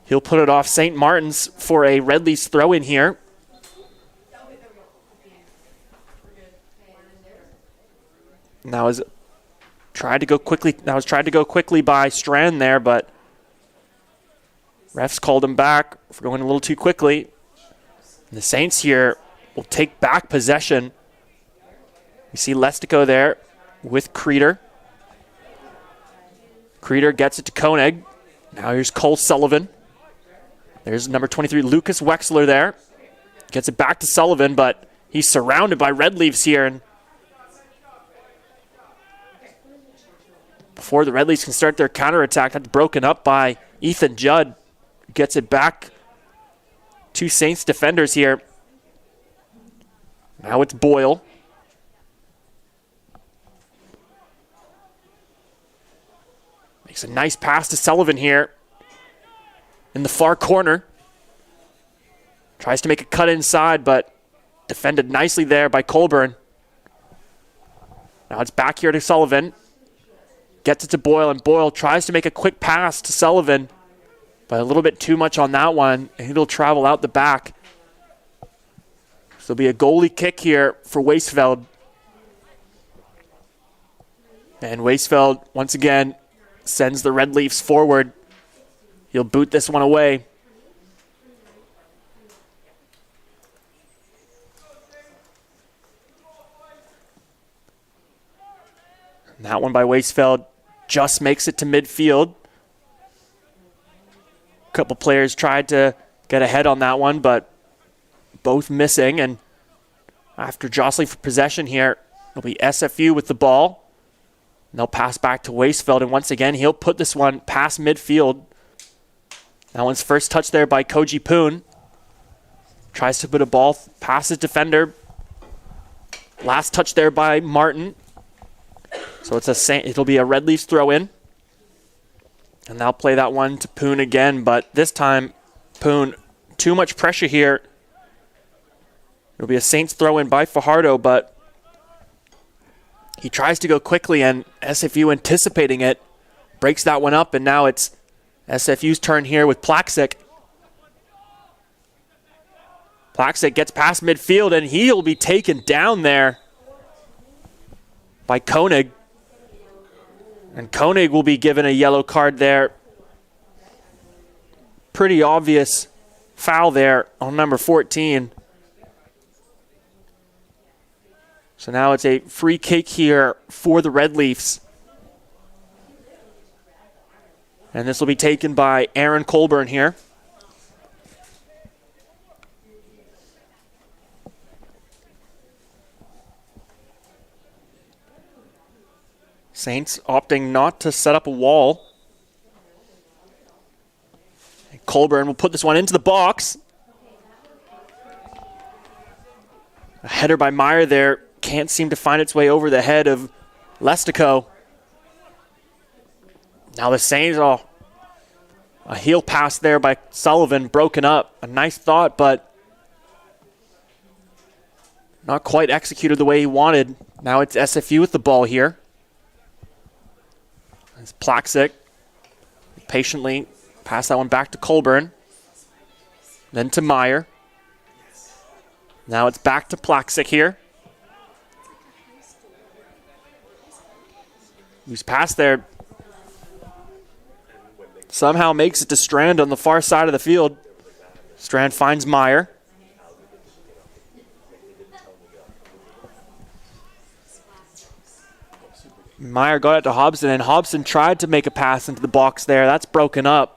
He'll put it off St. Martin's for a Red Leafs throw-in here. That was tried to go quickly by Strand there, but refs called him back for going a little too quickly. And the Saints here will take back possession. You see Lestico there with Creeder. Creeder gets it to Koenig. Now here's Cole Sullivan. There's number 23, Lucas Wexler there. Gets it back to Sullivan, but he's surrounded by Red Leafs here. And before the Red Leafs can start their counterattack, that's broken up by Ethan Judd. Gets it back to Saints defenders here. Now it's Boyle. Makes a nice pass to Sullivan here in the far corner. Tries to make a cut inside, but defended nicely there by Colburn. Now it's back here to Sullivan. Gets it to Boyle, and Boyle tries to make a quick pass to Sullivan, but a little bit too much on that one, and it'll travel out the back. So there'll be a goalie kick here for Weisfeld. And Weisfeld, once again, sends the Red Leafs forward. He'll boot this one away. And that one by Weisfeld just makes it to midfield. A couple players tried to get ahead on that one, but both missing. And after jostling for possession here, it'll be SFU with the ball. And they'll pass back to Weisfeld, and once again, he'll put this one past midfield. That one's first touch there by Koji Poon. Tries to put a ball past his defender. Last touch there by Martin. So it'll be a Red Leafs throw-in. And they'll play that one to Poon again, but this time, Poon, too much pressure here. It'll be a Saints throw-in by Fajardo, but he tries to go quickly, and SFU anticipating it, breaks that one up, and now it's SFU's turn here with Plaksic. Plaksic gets past midfield, and he'll be taken down there by Koenig. And Koenig will be given a yellow card there. Pretty obvious foul there on number 14. So now it's a free kick here for the Red Leafs. And this will be taken by Aaron Colburn here. Saints opting not to set up a wall. And Colburn will put this one into the box. A header by Meyer there. Can't seem to find its way over the head of Lestico. Now the Saints, a heel pass there by Sullivan, broken up. A nice thought, but not quite executed the way he wanted. Now it's SFU with the ball here. It's Plaxic. Patiently pass that one back to Colburn. Then to Meyer. Now it's back to Plaxic here. Who's passed there. Somehow makes it to Strand on the far side of the field. Strand finds Meyer. Meyer got it to Hobson, and Hobson tried to make a pass into the box there. That's broken up.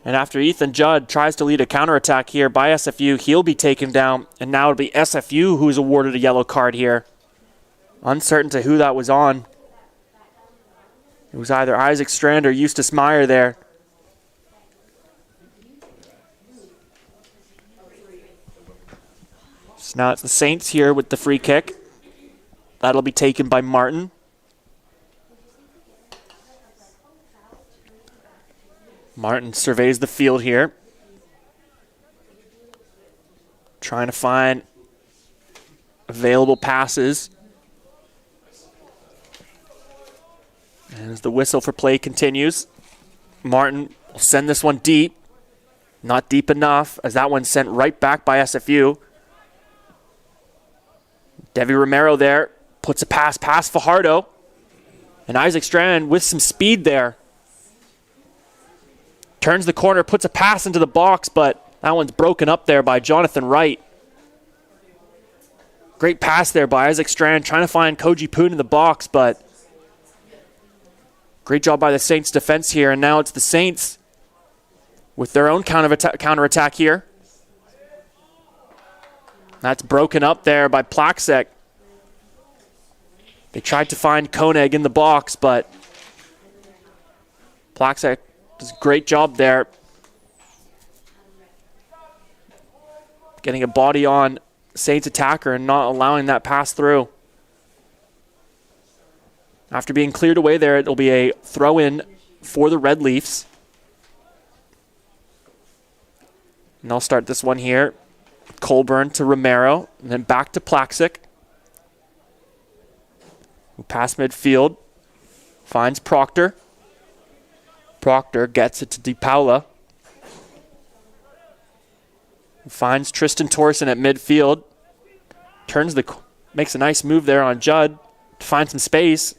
And after Ethan Judd tries to lead a counterattack here by SFU, he'll be taken down, and now it'll be SFU who's awarded a yellow card here. Uncertain to who that was on. It was either Isaac Strand or Eustace Meyer there. So now it's the Saints here with the free kick. That'll be taken by Martin. Martin surveys the field here. Trying to find available passes. And as the whistle for play continues, Martin will send this one deep. Not deep enough, as that one's sent right back by SFU. Devi Romero there puts a pass past Fajardo. And Isaac Strand with some speed there. Turns the corner, puts a pass into the box, but that one's broken up there by Jonathan Wright. Great pass there by Isaac Strand, trying to find Koji Poon in the box, but great job by the Saints defense here, and now it's the Saints with their own counterattack here. That's broken up there by Plaxic. They tried to find Koenig in the box, but Plaxic does a great job there. Getting a body on Saints attacker and not allowing that pass through. After being cleared away there, it'll be a throw-in for the Red Leafs. And they'll start this one here. Colburn to Romero, and then back to Plaxic. Who pass midfield. Finds Proctor. Proctor gets it to DePaula. Finds Tristan Torson at midfield. Makes a nice move there on Judd to find some space.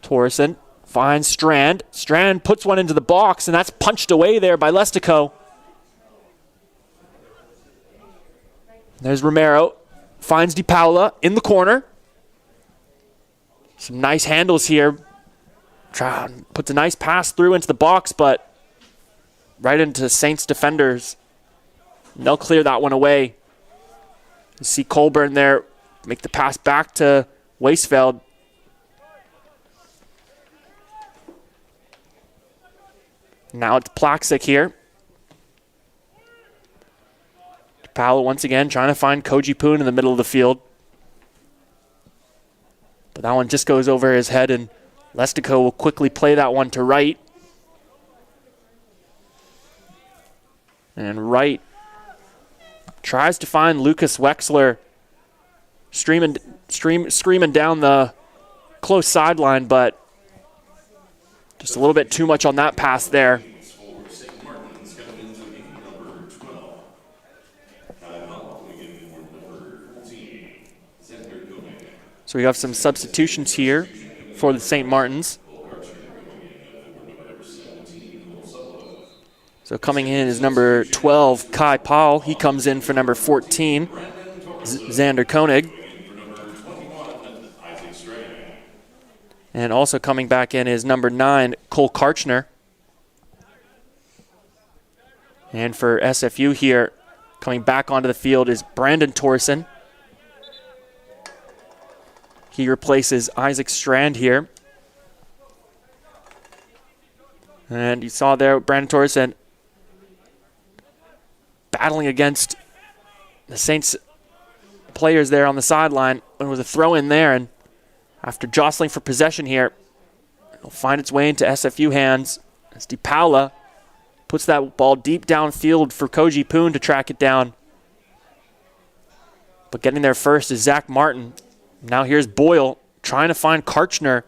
Torson finds Strand. Strand puts one into the box, and that's punched away there by Lestico. There's Romero. Finds DePaula in the corner. Some nice handles here. Puts a nice pass through into the box, but right into Saints defenders. And they'll clear that one away. You see Colburn there make the pass back to Weisfeld. Now it's Plaxic here. DePaula once again trying to find Koji Poon in the middle of the field. But that one just goes over his head, and Lestico will quickly play that one to Wright. And Wright tries to find Lucas Wexler screaming down the close sideline, but just a little bit too much on that pass there. So we have some substitutions here for the St. Martins. So coming in is number 12, Kai Powell. He comes in for number 14, Xander Koenig. And also coming back in is number 9, Cole Karchner. And for SFU here, coming back onto the field is Brandon Torson. He replaces Isaac Strand here. And you saw there Brandon Torson battling against the Saints players there on the sideline. It was a throw in there, and after jostling for possession here, it'll find its way into SFU hands as DePaula Puts that ball deep downfield for Koji Poon to track it down. But getting there first is Zach Martin. Now here's Boyle trying to find Karchner.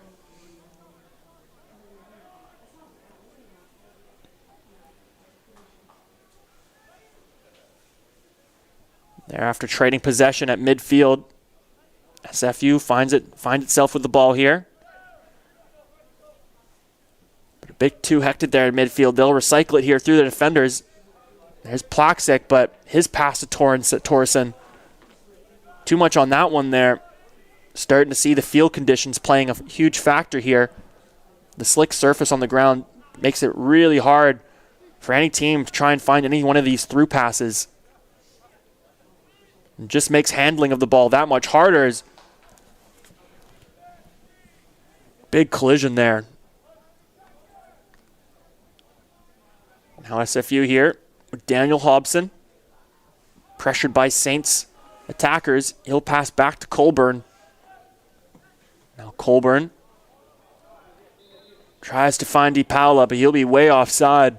Thereafter trading possession at midfield. SFU finds itself with the ball here. But a bit too hectic there at midfield. They'll recycle it here through the defenders. There's Plaxic, but his pass to Torsen. Too much on that one there. Starting to see the field conditions playing a huge factor here. The slick surface on the ground makes it really hard for any team to try and find any one of these through passes. It just makes handling of the ball that much harder. Big collision there. Now SFU here with Daniel Hobson. Pressured by Saints attackers. He'll pass back to Colburn. Now Colburn tries to find DePaula, but he'll be way offside.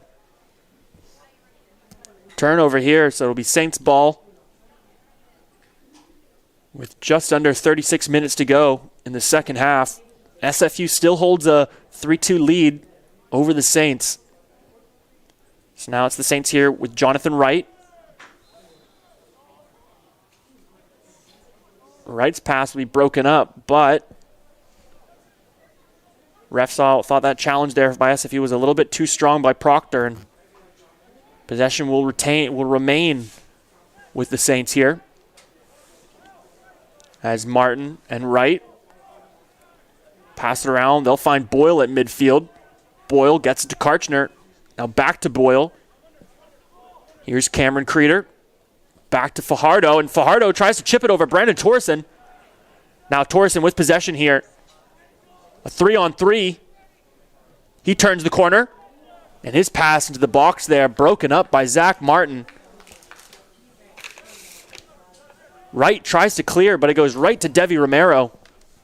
Turnover here, so it'll be Saints ball. With just under 36 minutes to go in the second half, SFU still holds a 3-2 lead over the Saints. So now it's the Saints here with Jonathan Wright. Wright's pass will be broken up, but refs thought that challenge there by SFU was a little bit too strong by Proctor, and possession will remain with the Saints here. As Martin and Wright pass it around, they'll find Boyle at midfield. Boyle gets it to Karchner. Now back to Boyle. Here's Cameron Creeder. Back to Fajardo, and Fajardo tries to chip it over Brandon Torsen. Now Torsen with possession here. A 3-on-3. He turns the corner, and his pass into the box there, broken up by Zach Martin. Wright tries to clear, but it goes right to Devi Romero.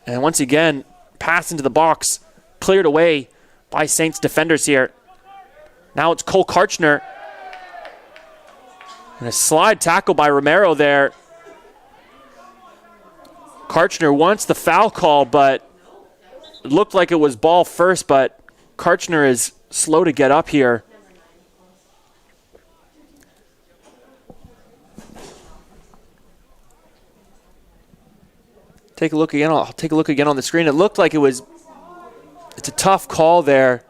And once again, pass into the box, cleared away by Saints defenders here. Now it's Cole Karchner. And a slide tackle by Romero there. Karchner wants the foul call, but it looked like it was ball first, but Karchner is slow to get up here. Take a look again. I'll take a look again on the screen. It looked like it's a tough call there.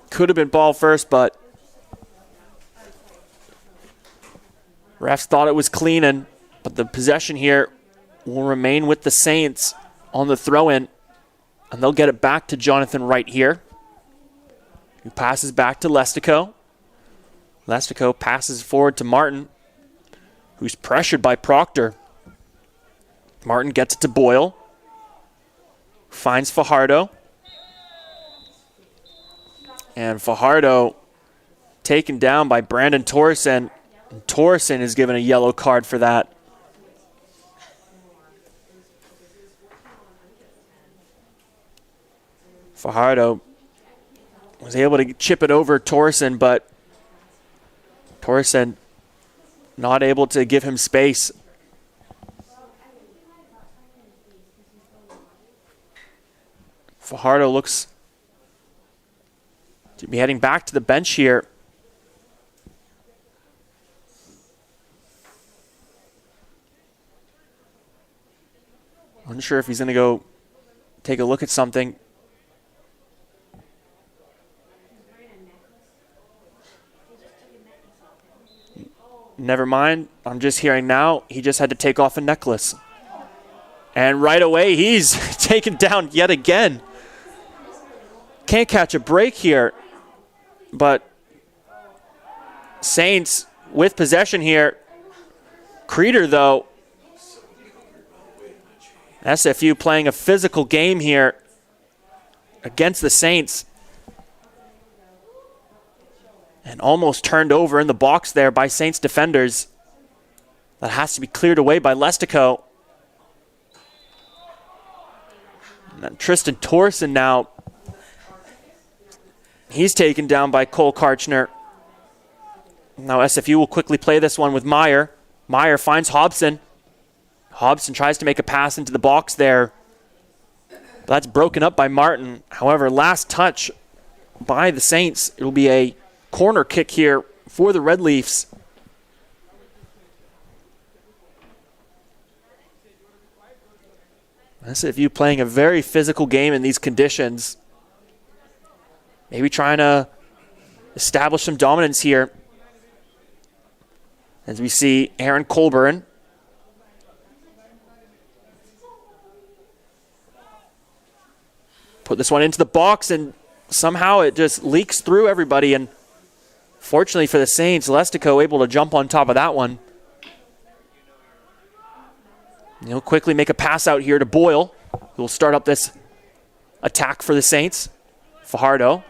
Could have been ball first, but refs thought it was clean, but the possession here will remain with the Saints on the throw-in, and they'll get it back to Jonathan Wright here, who passes back to Lestico. Lestico passes forward to Martin, who's pressured by Proctor. Martin gets it to Boyle. Finds Fajardo. And Fajardo taken down by Brandon Torsen. And Torsen is given a yellow card for that. Fajardo was able to chip it over Torsen, but Torsen not able to give him space. Fajardo looks to be heading back to the bench here. Unsure if he's going to go take a look at something. Never mind. I'm just hearing now he just had to take off a necklace. And right away he's taken down yet again. Can't catch a break here. But Saints with possession here. Creeder, though. SFU playing a physical game here against the Saints. And almost turned over in the box there by Saints defenders. That has to be cleared away by Lestico. And then Tristan Torsen now He's taken down by Cole Karchner. Now SFU will quickly play this one with Meyer. Meyer finds Hobson. Hobson tries to make a pass into the box there. That's broken up by Martin. However, last touch by the Saints. It'll be a corner kick here for the Red Leafs. SFU playing a very physical game in these conditions. Maybe trying to establish some dominance here. As we see Aaron Colburn. Put this one into the box, and somehow it just leaks through everybody. And fortunately for the Saints, Lestico able to jump on top of that one. He'll quickly make a pass out here to Boyle, who will start up this attack for the Saints. Fajardo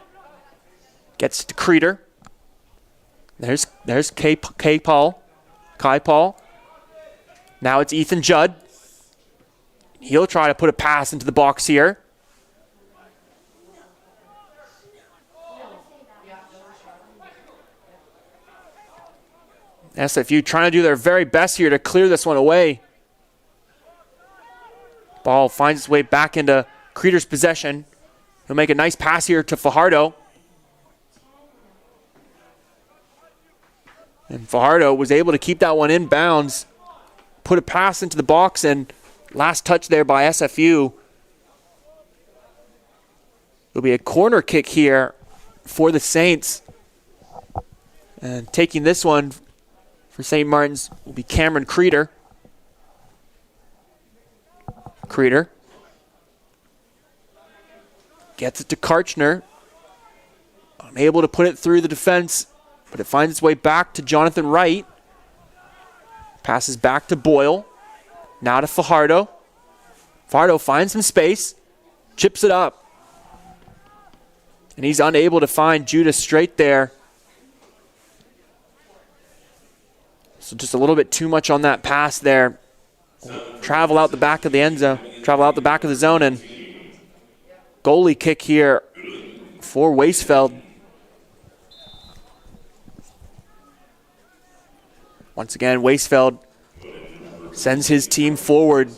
gets to Creeder. There's Kai Paul. Now it's Ethan Judd. He'll try to put a pass into the box here. SFU trying to do their very best here to clear this one away. Ball finds its way back into Creeder's possession. He'll make a nice pass here to Fajardo. And Fajardo was able to keep that one in bounds, put a pass into the box, and last touch there by SFU. It'll be a corner kick here for the Saints. And taking this one for St. Martin's will be Cameron Creeder. Creeder gets it to Karchner. Unable to put it through the defense, but it finds its way back to Jonathan Wright. Passes back to Boyle. Now to Fajardo. Fajardo finds some space, chips it up. And he's unable to find Judas Straight there. So just a little bit too much on that pass there. Travel out the back of the end zone, travel out the back of the zone, and goalie kick here for Weisfeld. Once again, Weisfeld sends his team forward.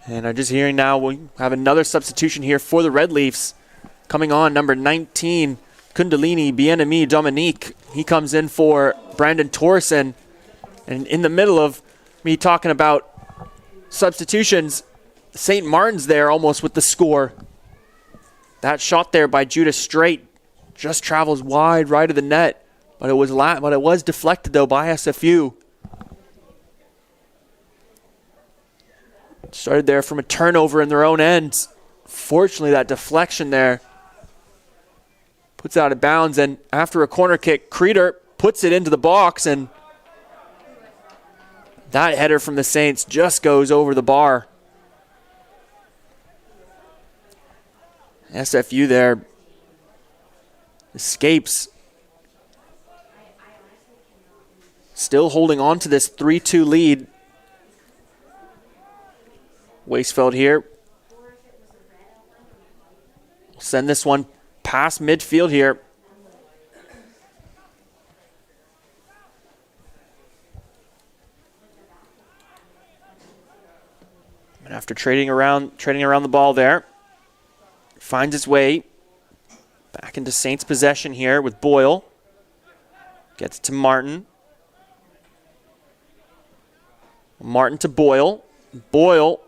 And I'm just hearing now we have another substitution here for the Red Leafs. Coming on, number 19, Kundalini Bien-Aimé Dominique. He comes in for Brandon Torson. And in the middle of me talking about substitutions, St. Martin's there almost with the score. That shot there by Judas Straight just travels wide right of the net, but it was deflected though by SFU. Started there from a turnover in their own end. Fortunately, that deflection there puts it out of bounds, and after a corner kick, Creeder puts it into the box, and that header from the Saints just goes over the bar. SFU there escapes. Still holding on to this 3-2 lead. Weisfeld here. We'll send this one past midfield here. And after trading around the ball there, finds its way back into Saints possession here with Boyle. Gets it to Martin. Martin to Boyle. Boyle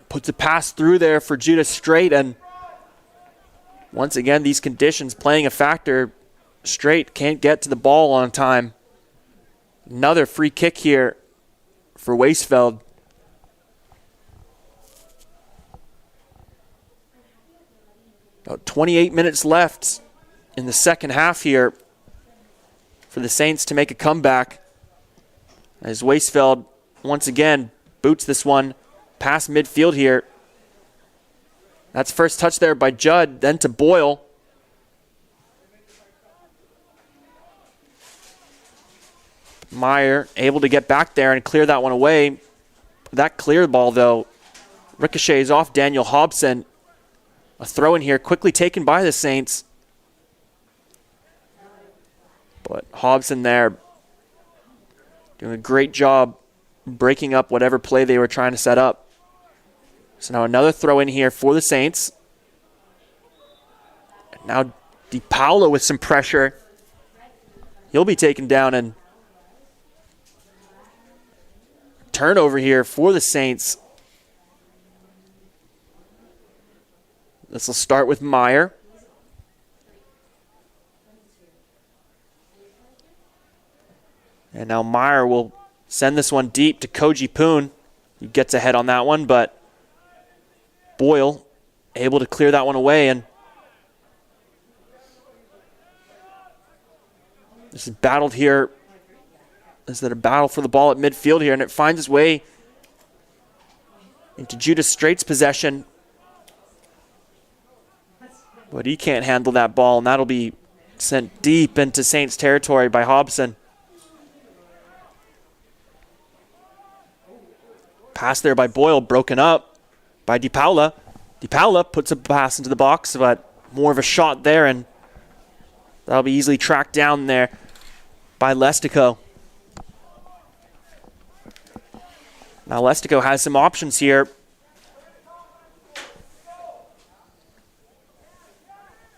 puts a pass through there for Judas Straight, and once again, these conditions playing a factor. Straight can't get to the ball on time. Another free kick here for Weisfeld. About 28 minutes left in the second half here for the Saints to make a comeback. As Weisfeld once again boots this one past midfield here. That's first touch there by Judd, then to Boyle. Meyer able to get back there and clear that one away. That clear ball, though, ricochets off Daniel Hobson. A throw in here quickly taken by the Saints. But Hobson there doing a great job breaking up whatever play they were trying to set up. So now another throw in here for the Saints. And now DiPaolo with some pressure. He'll be taken down, and turnover here for the Saints. This will start with Meyer. And now Meyer will send this one deep to Koji Poon. He gets ahead on that one, but Boyle able to clear that one away. And this is battled here. This is a battle for the ball at midfield here, and it finds its way into Judas Straight's possession. But he can't handle that ball, and that'll be sent deep into Saints territory by Hobson. Pass there by Boyle, broken up by DiPaolo. DiPaolo puts a pass into the box, but more of a shot there, and that'll be easily tracked down there by Lestico. Now Lestico has some options here.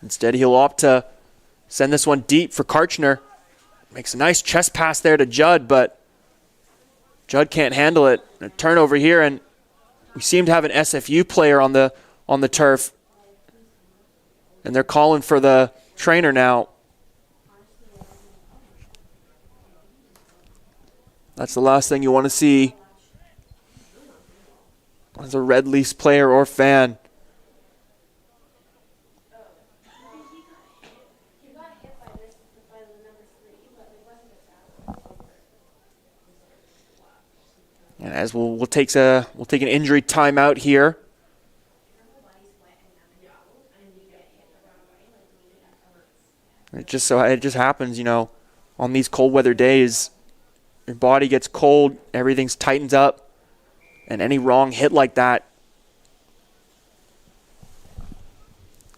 Instead, he'll opt to send this one deep for Karchner. Makes a nice chest pass there to Judd, but Judd can't handle it. A turnover here, and we seem to have an SFU player on the turf. And they're calling for the trainer now. That's the last thing you want to see as a Red Leafs player or fan. And as we'll take an injury timeout here. It just happens, on these cold weather days, your body gets cold, everything tightens up, and any wrong hit like that,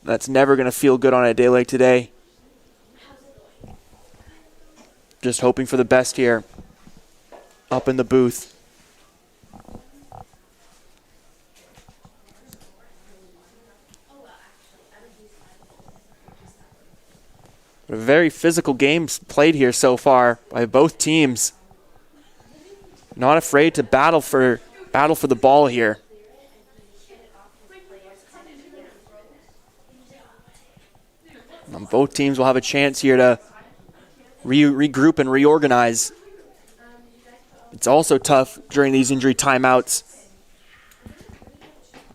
that's never going to feel good on a day like today. Just hoping for the best here up in the booth. A very physical games played here so far by both teams. Not afraid to battle for the ball here. And both teams will have a chance here to regroup and reorganize. It's also tough during these injury timeouts.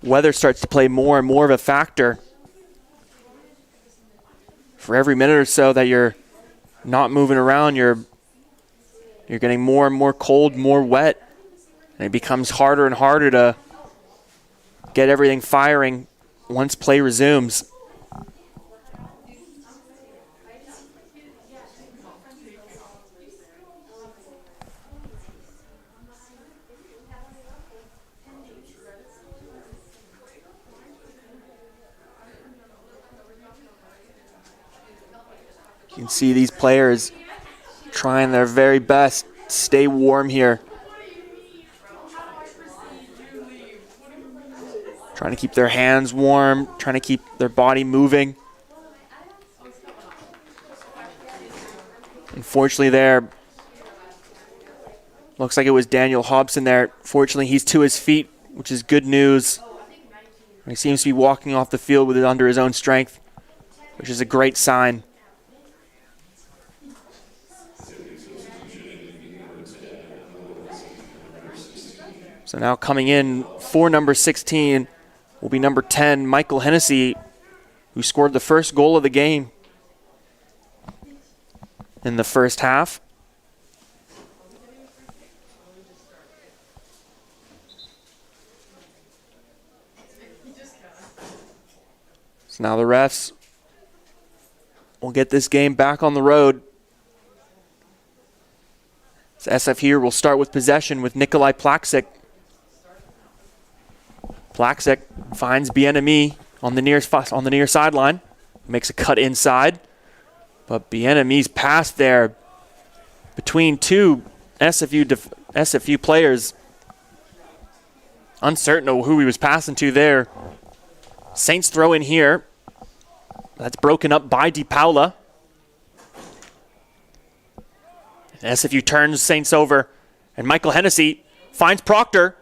Weather starts to play more and more of a factor. For every minute or so that you're not moving around, you're getting more and more cold, more wet, and it becomes harder and harder to get everything firing once play resumes. You can see these players trying their very best to stay warm here. Trying to keep their hands warm, trying to keep their body moving. Unfortunately there, looks like it was Daniel Hobson there. Fortunately, he's to his feet, which is good news. He seems to be walking off the field with it under his own strength, which is a great sign. So now coming in for number 16 will be number 10, Michael Hennessy, who scored the first goal of the game in the first half. So now the refs will get this game back on the road. So SF here will start with possession with Nikolai Plaksik. Plaxic finds Bien-Aimé on the near sideline. Makes a cut inside. But Bien-Aimé's pass there between two SFU players. Uncertain of who he was passing to there. Saints throw in here. That's broken up by DePaula. SFU turns Saints over. And Michael Hennessy finds Proctor.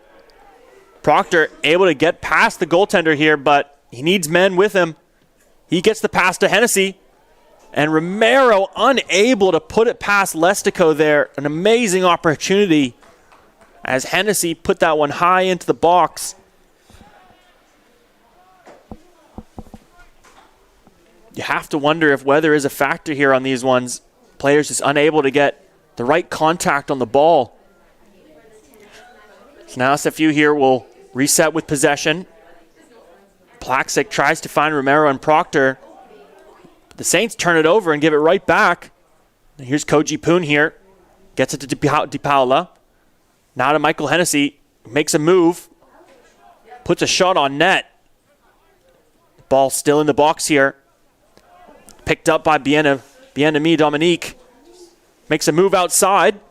Proctor able to get past the goaltender here, but he needs men with him. He gets the pass to Hennessy. And Romero unable to put it past Lestico there. An amazing opportunity as Hennessy put that one high into the box. You have to wonder if weather is a factor here on these ones. Players just unable to get the right contact on the ball. So now SFU here will reset with possession. Plaxic tries to find Romero and Proctor. The Saints turn it over and give it right back. And here's Koji Poon here. Gets it to DePaula. Now to Michael Hennessy. Makes a move. Puts a shot on net. Ball still in the box here. Picked up by Bien-Aimé Dominique. Makes a move outside.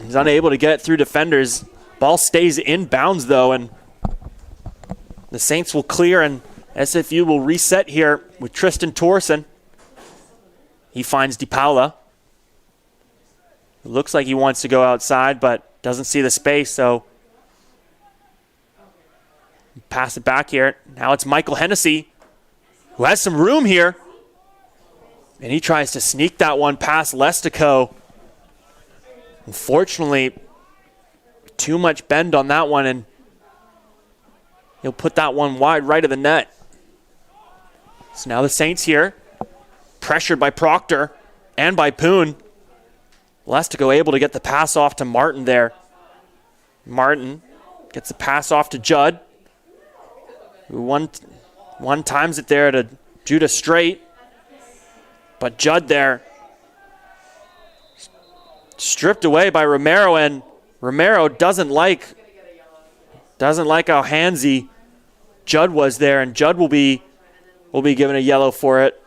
He's unable to get it through defenders. Ball stays inbounds though, and the Saints will clear, and SFU will reset here with Tristan Torson. He finds DePaula. It looks like he wants to go outside, but doesn't see the space, so pass it back here. Now it's Michael Hennessy, who has some room here. And he tries to sneak that one past Lestico. Unfortunately, too much bend on that one, and he'll put that one wide right of the net. So now the Saints here, pressured by Proctor and by Poon. Lestico able to get the pass off to Martin there. Martin gets the pass off to Judd, who one times it there to Judah Straight. But Judd there, stripped away by Romero, and Romero doesn't like how handsy Judd was there, and Judd will be given a yellow for it.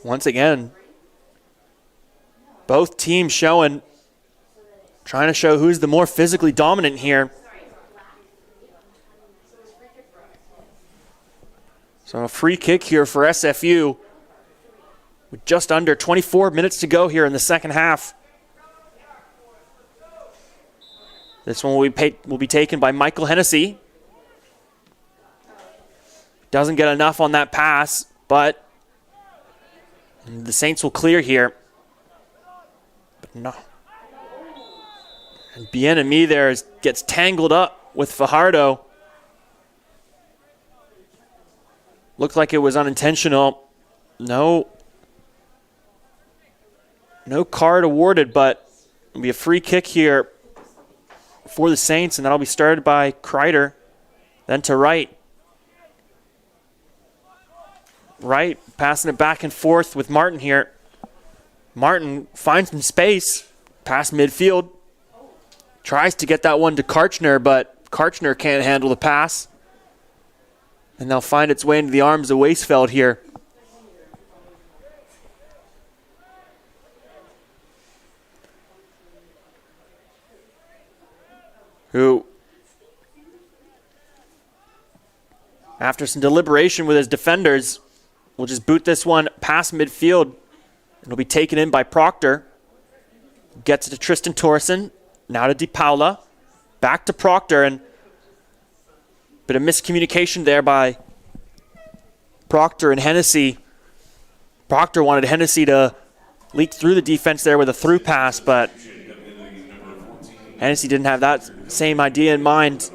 Once again, both teams trying to show who's the more physically dominant here. So a free kick here for SFU with just under 24 minutes to go here in the second half. This one will be taken by Michael Hennessy. Doesn't get enough on that pass, but the Saints will clear here. But no. And Bien-Aimé there gets tangled up with Fajardo. Looked like it was unintentional. No card awarded, but it'll be a free kick here for the Saints, and that'll be started by Kreider. Then to Wright. Wright passing it back and forth with Martin here. Martin finds some space past midfield. Tries to get that one to Karchner, but Karchner can't handle the pass. And they'll find its way into the arms of Weisfeld here. Who, after some deliberation with his defenders, will just boot this one past midfield. It'll be taken in by Proctor. Gets it to Tristan Torson. Now to DePaula. Back to Proctor, and bit of miscommunication there by Proctor and Hennessy. Proctor wanted Hennessy to leak through the defense there with a through pass, but Hennessy didn't have that same idea in mind. So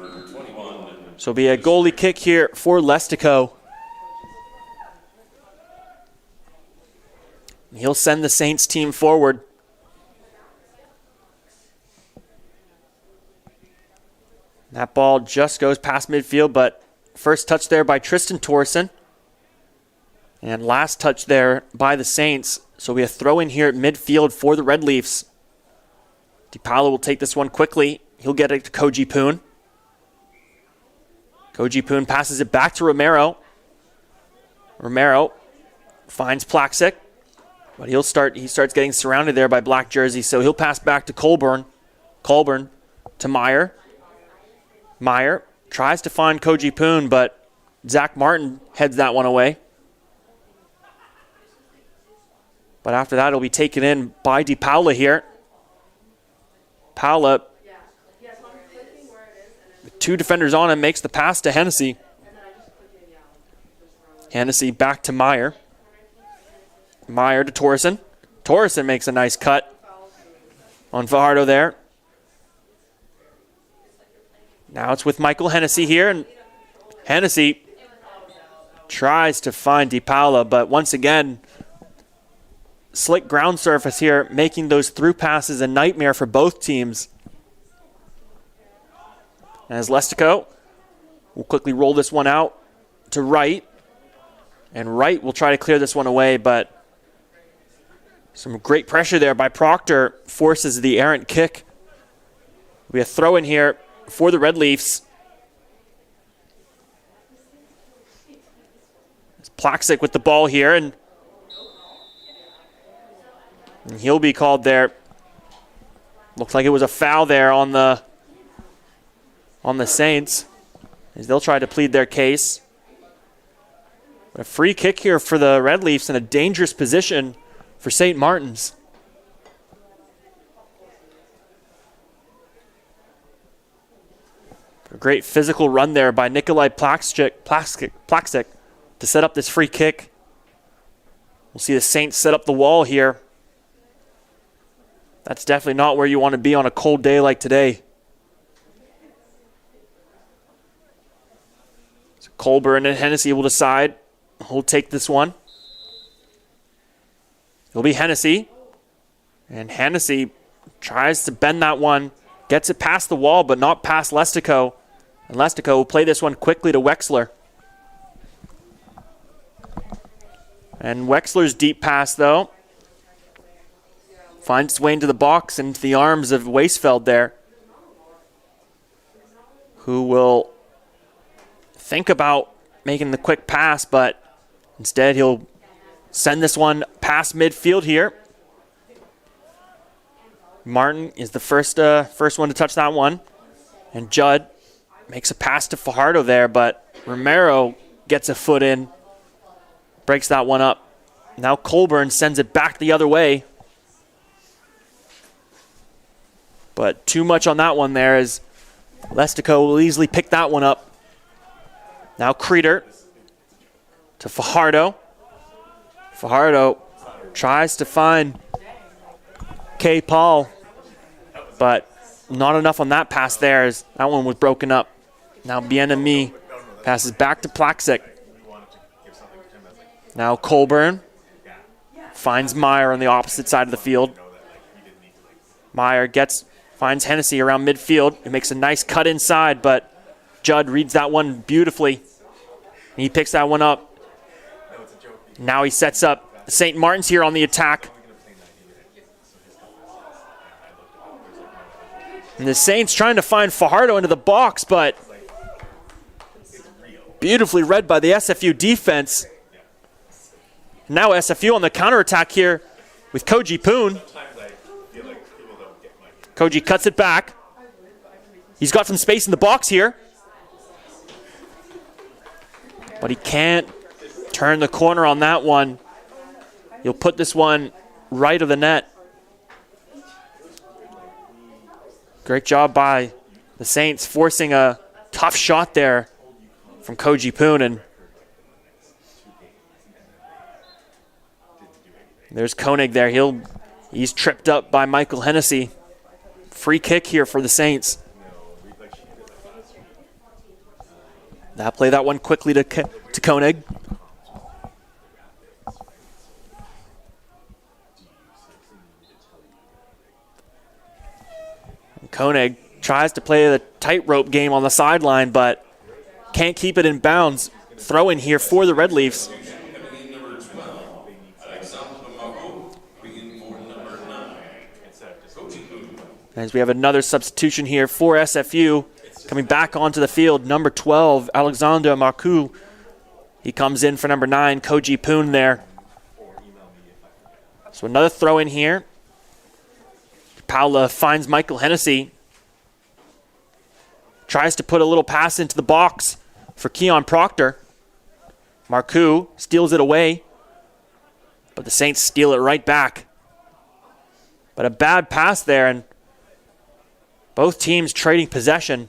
it'll be a goalie kick here for Lestico. He'll send the Saints team forward. That ball just goes past midfield, but first touch there by Tristan Torson. And last touch there by the Saints. So we have throw in here at midfield for the Red Leafs. DiPaolo will take this one quickly. He'll get it to Koji Poon. Koji Poon passes it back to Romero. Romero finds Plaxic, but he starts getting surrounded there by black jersey, so he'll pass back to Colburn. Colburn to Meyer. Meyer tries to find Koji Poon, but Zach Martin heads that one away. But after that, it'll be taken in by DiPaolo here. Paula, with two defenders on him, makes the pass to Hennessy. Hennessy back to Meyer. Meyer to Torreson. Torreson makes a nice cut on Fajardo there. Now it's with Michael Hennessy here, and Hennessy tries to find DiPaolo, but once again, slick ground surface here, making those through passes a nightmare for both teams. As Lestico will quickly roll this one out to Wright. And Wright will try to clear this one away, but some great pressure there by Proctor forces the errant kick. We have throw in here for the Red Leafs. It's Plaxic with the ball here, and he'll be called there. Looks like it was a foul there on the Saints, as they'll try to plead their case. A free kick here for the Red Leafs in a dangerous position for St. Martin's. A great physical run there by Nikolai Plaxic to set up this free kick. We'll see the Saints set up the wall here. That's definitely not where you want to be on a cold day like today. So Colburn and Hennessy will decide who'll take this one. It'll be Hennessy. And Hennessy tries to bend that one. Gets it past the wall, but not past Lestico. And Lestico will play this one quickly to Wexler. And Wexler's deep pass, though, finds its way into the box and into the arms of Weisfeld there, who will think about making the quick pass, but instead he'll send this one past midfield here. Martin is the first one to touch that one. And Judd makes a pass to Fajardo there, but Romero gets a foot in, breaks that one up. Now Colburn sends it back the other way. But too much on that one there, as Lestico will easily pick that one up. Now Creeder to Fajardo. Fajardo tries to find K. Paul, but not enough on that pass there, as that one was broken up. Now Bien-Aimé passes back to Plaxic. Now Colburn finds Meyer on the opposite side of the field. Meyer finds Hennessy around midfield. He makes a nice cut inside, but Judd reads that one beautifully. He picks that one up. Now he sets up St. Martin's here on the attack. And the Saints trying to find Fajardo into the box, but beautifully read by the SFU defense. Now SFU on the counterattack here with Koji Poon. Koji cuts it back. He's got some space in the box here, but he can't turn the corner on that one. He'll put this one right of the net. Great job by the Saints forcing a tough shot there from Koji Poon. And there's Koenig there. He's tripped up by Michael Hennessy. Free kick here for the Saints. Now play that one quickly to Koenig. Koenig tries to play the tightrope game on the sideline, but can't keep it in bounds. Throw in here for the Red Leafs. As we have another substitution here for SFU. Coming back onto the field, number 12, Alexander Marcoux. He comes in for number 9, Koji Poon there. So another throw in here. Paula finds Michael Hennessy. Tries to put a little pass into the box for Keon Proctor. Marcoux steals it away. But the Saints steal it right back. But a bad pass there, and both teams trading possession.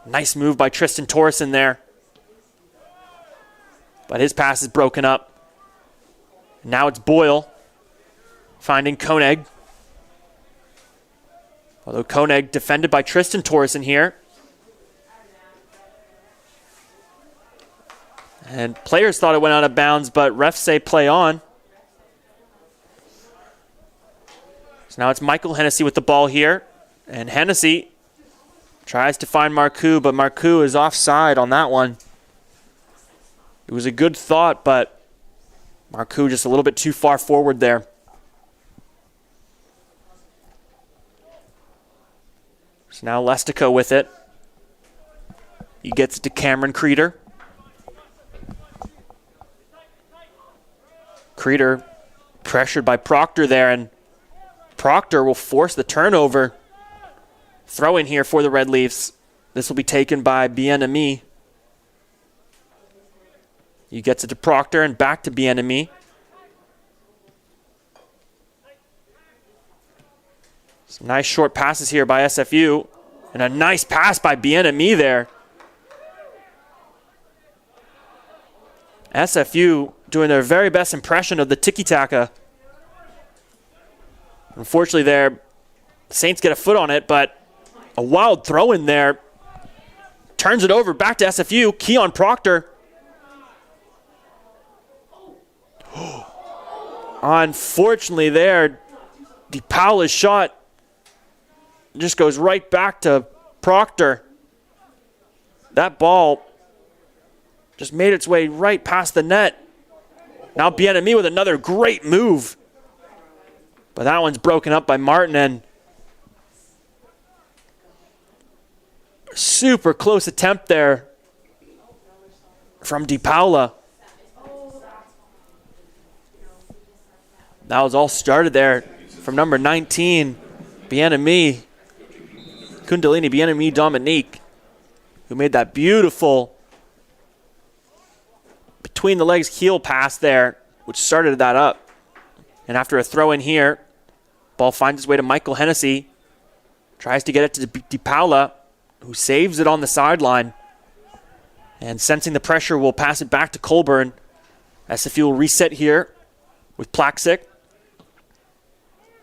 Nice move by Tristan Torreson there. But his pass is broken up. Now it's Boyle finding Koenig. Although Koenig defended by Tristan Torreson here. And players thought it went out of bounds, but refs say play on. So now it's Michael Hennessy with the ball here. And Hennessy tries to find Marcoux, but Marcoux is offside on that one. It was a good thought, but Marcoux just a little bit too far forward there. So now Lestico with it. He gets it to Cameron Creeder. Creeder pressured by Proctor there, and Proctor will force the turnover. Throw in here for the Red Leafs. This will be taken by Bien-Aimé. He gets it to Proctor and back to Bien-Aimé. Some nice short passes here by SFU. And a nice pass by Bien-Aimé there. SFU doing their very best impression of the tiki-taka. Unfortunately there, Saints get a foot on it, but a wild throw in there. Turns it over back to SFU. Keon Proctor. Unfortunately there, DePaula's shot just goes right back to Proctor. That ball just made its way right past the net. Now Bien-Aimé with another great move. But that one's broken up by Martin, and super close attempt there from DePaula. That was all started there from number 19, Bien-Aimé, Kundalini Bien-Aimé Dominique, who made that beautiful between the legs heel pass there, which started that up. And after a throw in here, ball finds its way to Michael Hennessy. Tries to get it to DePaula, who saves it on the sideline. And sensing the pressure, will pass it back to Colburn. SFU will reset here with Plaxic.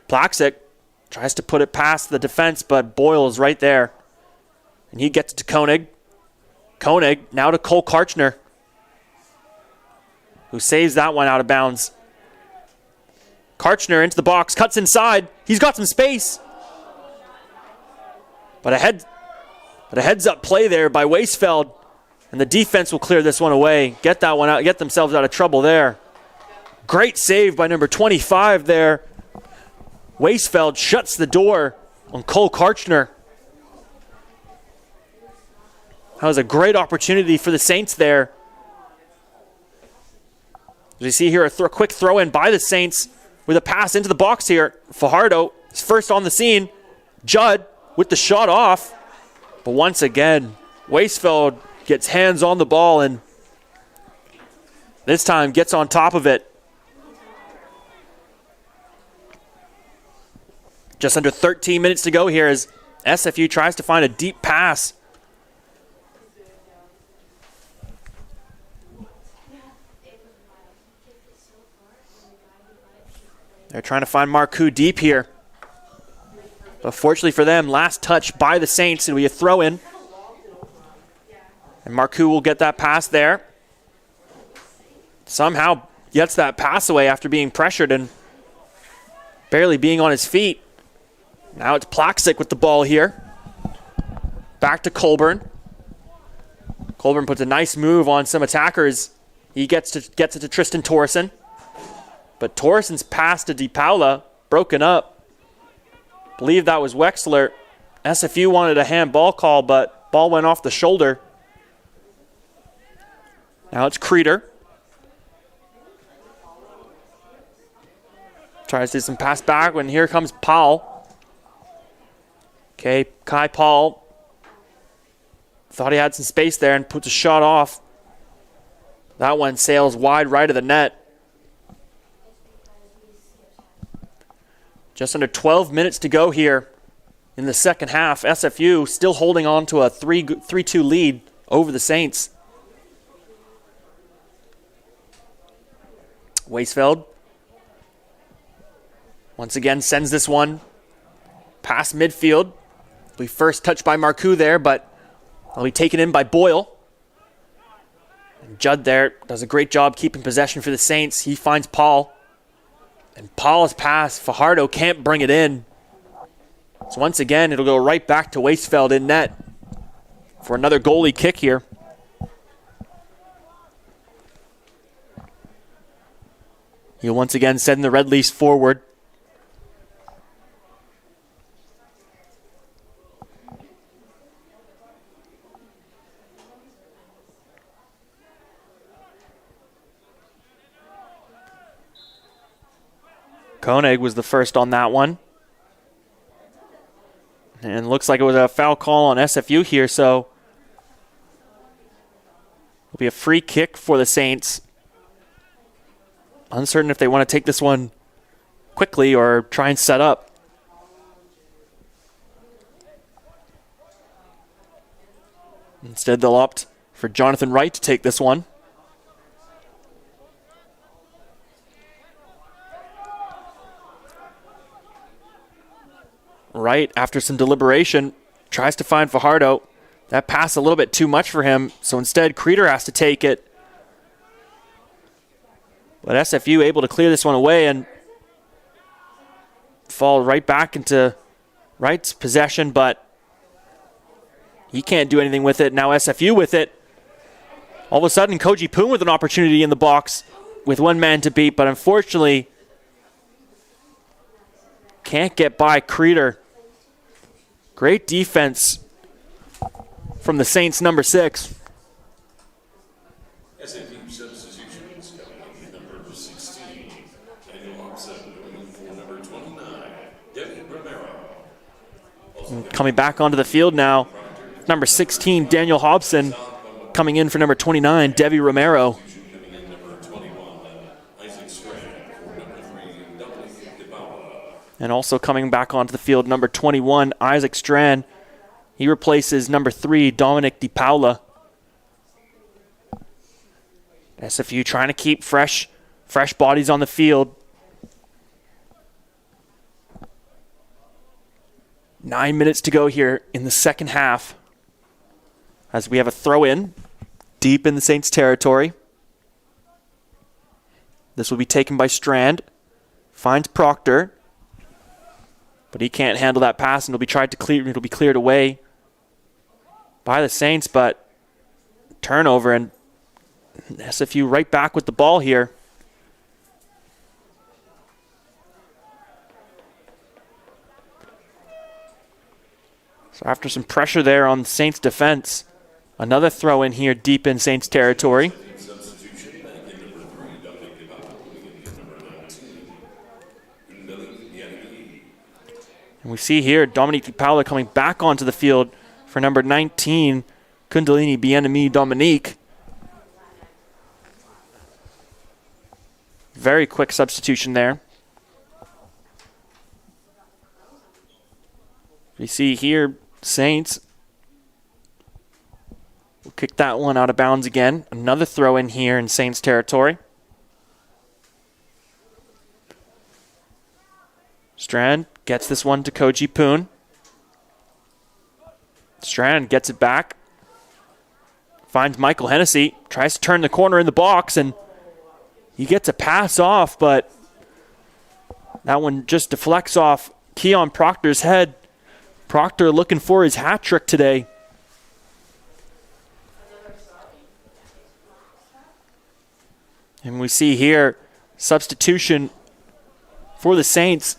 Plaxic tries to put it past the defense, but Boyle is right there. And he gets it to Koenig. Koenig now to Cole Karchner, who saves that one out of bounds. Karchner into the box, cuts inside. He's got some space. But a heads-up play there by Weisfeld, and the defense will clear this one away. Get that one out, get themselves out of trouble there. Great save by number 25 there. Weisfeld shuts the door on Cole Karchner. That was a great opportunity for the Saints there. As you see here, a quick throw in by the Saints with a pass into the box here. Fajardo is first on the scene. Judd with the shot off. But once again, Weisfeld gets hands on the ball and this time gets on top of it. Just under 13 minutes to go here as SFU tries to find a deep pass. They're trying to find Marcoux deep here. But fortunately for them, last touch by the Saints. It'll be a throw in. And Marcoux will get that pass there. Somehow gets that pass away after being pressured and barely being on his feet. Now it's Plaxic with the ball here. Back to Colburn. Colburn puts a nice move on some attackers. He gets it to Tristan Torreson. But Torreson's pass to DePaula, broken up. believe that was Wexler. SFU wanted a handball call, but ball went off the shoulder. Now it's Creeder. Tries to do some pass back when here comes Powell. Okay, Kai Paul thought he had some space there and puts a shot off. That one sails wide right of the net. Just under 12 minutes to go here in the second half. SFU still holding on to a 3-2 lead over the Saints. Weisfeld once again sends this one past midfield. We first touched by Marcoux there, but will be taken in by Boyle. And Judd there does a great job keeping possession for the Saints. He finds Paul. And Paul's pass, Fajardo can't bring it in. So once again, it'll go right back to Weisfeld in net for another goalie kick here. He'll once again send the Red Leafs forward. Koenig was the first on that one. And looks like it was a foul call on SFU here, so it'll be a free kick for the Saints. Uncertain if they want to take this one quickly or try and set up. Instead, they'll opt for Jonathan Wright to take this one. Wright, after some deliberation, tries to find Fajardo. That pass a little bit too much for him, so instead Creeder has to take it. But SFU able to clear this one away and fall right back into Wright's possession, but he can't do anything with it. Now SFU with it. All of a sudden, Koji Poon with an opportunity in the box with one man to beat, but unfortunately can't get by Creeder. Great defense from the Saints, number 6. SFU substitutions coming in number 16. Daniel Hobson going in for number 29. Debbie Romero. Coming back onto the field now, number 16, Daniel Hobson. Coming in for number 29, Debbie Romero. Coming in number 21, Isaac Strand for number 3, Dominic DeBauer. And also coming back onto the field, number 21, Isaac Strand. He replaces number 3, Dominic DiPaola. SFU trying to keep fresh bodies on the field. 9 minutes to go here in the second half as we have a throw-in deep in the Saints territory. This will be taken by Strand. Finds Proctor. But he can't handle that pass, and it'll be cleared away by the Saints, but turnover, and SFU right back with the ball here. So after some pressure there on the Saints defense, another throw in here deep in Saints territory. And we see here Dominique DiPaola coming back onto the field for number 19, Kundalini Bien-Aimé Dominique. Very quick substitution there. We see here Saints will kick that one out of bounds again. Another throw in here in Saints territory. Strand gets this one to Koji Poon. Strand gets it back. Finds Michael Hennessy. Tries to turn the corner in the box, and he gets a pass off, but that one just deflects off Keon Proctor's head. Proctor looking for his hat trick today. And we see here substitution for the Saints.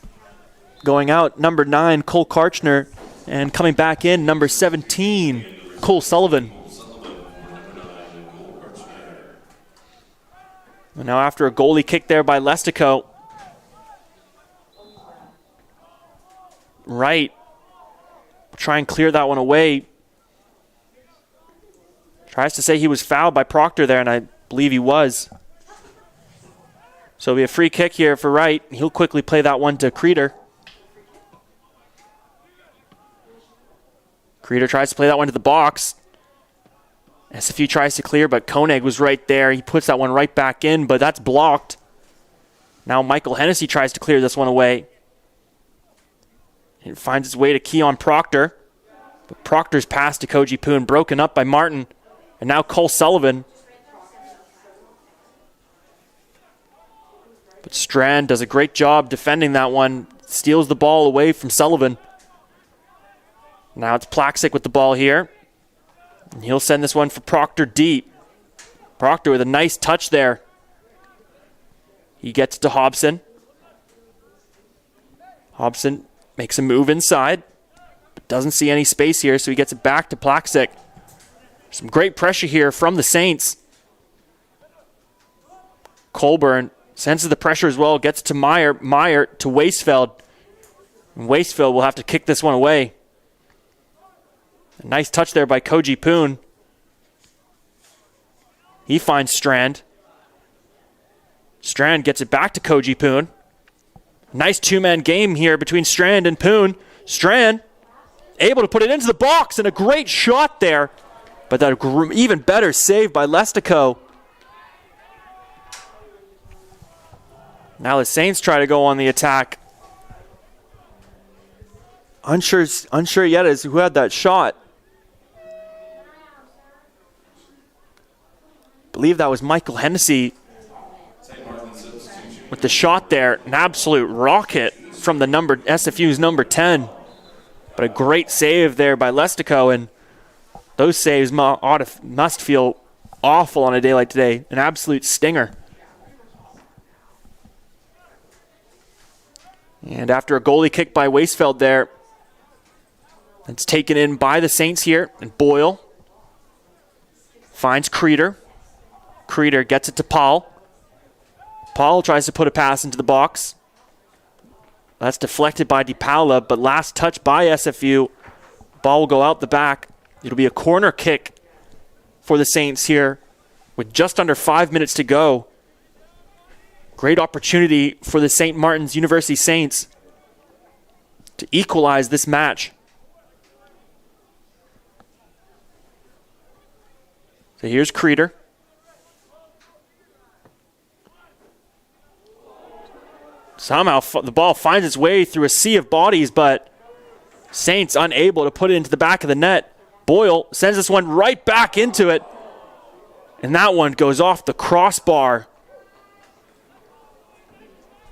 Going out, number 9, Cole Karchner. And coming back in, number 17, Cole Sullivan. And now after a goalie kick there by Lestico. Right. Try and clear that one away. Tries to say he was fouled by Proctor there, and I believe he was. So it'll be a free kick here for Wright. He'll quickly play that one to Creeder. Creeder tries to play that one to the box. SFU tries to clear, but Koenig was right there. He puts that one right back in, but that's blocked. Now Michael Hennessy tries to clear this one away. It finds its way to Keon Proctor. But Proctor's pass to Koji Poon broken up by Martin. And now Cole Sullivan. But Strand does a great job defending that one. Steals the ball away from Sullivan. Now it's Plaxic with the ball here. And he'll send this one for Proctor deep. Proctor with a nice touch there. He gets to Hobson. Hobson makes a move inside, but doesn't see any space here, so he gets it back to Plaxic. Some great pressure here from the Saints. Colburn senses the pressure as well, gets to Meyer to Weisfeld. And Weisfeld will have to kick this one away. A nice touch there by Koji Poon. He finds Strand. Strand gets it back to Koji Poon. Nice two-man game here between Strand and Poon. Strand able to put it into the box, and a great shot there. But that even better save by Lestico. Now the Saints try to go on the attack. Unsure yet as who had that shot. I believe that was Michael Hennessy with the shot there. An absolute rocket from the SFU's number 10. But a great save there by Lestico, and those saves must feel awful on a day like today. An absolute stinger. And after a goalie kick by Weisfeld there, it's taken in by the Saints here, and Boyle finds Creeder. Creeder gets it to Paul. Paul tries to put a pass into the box. That's deflected by DiPaola, but last touch by SFU. Ball will go out the back. It'll be a corner kick for the Saints here with just under 5 minutes to go. Great opportunity for the St. Martin's University Saints to equalize this match. So here's Creeder. Somehow the ball finds its way through a sea of bodies, but Saints unable to put it into the back of the net. Boyle sends this one right back into it, and that one goes off the crossbar.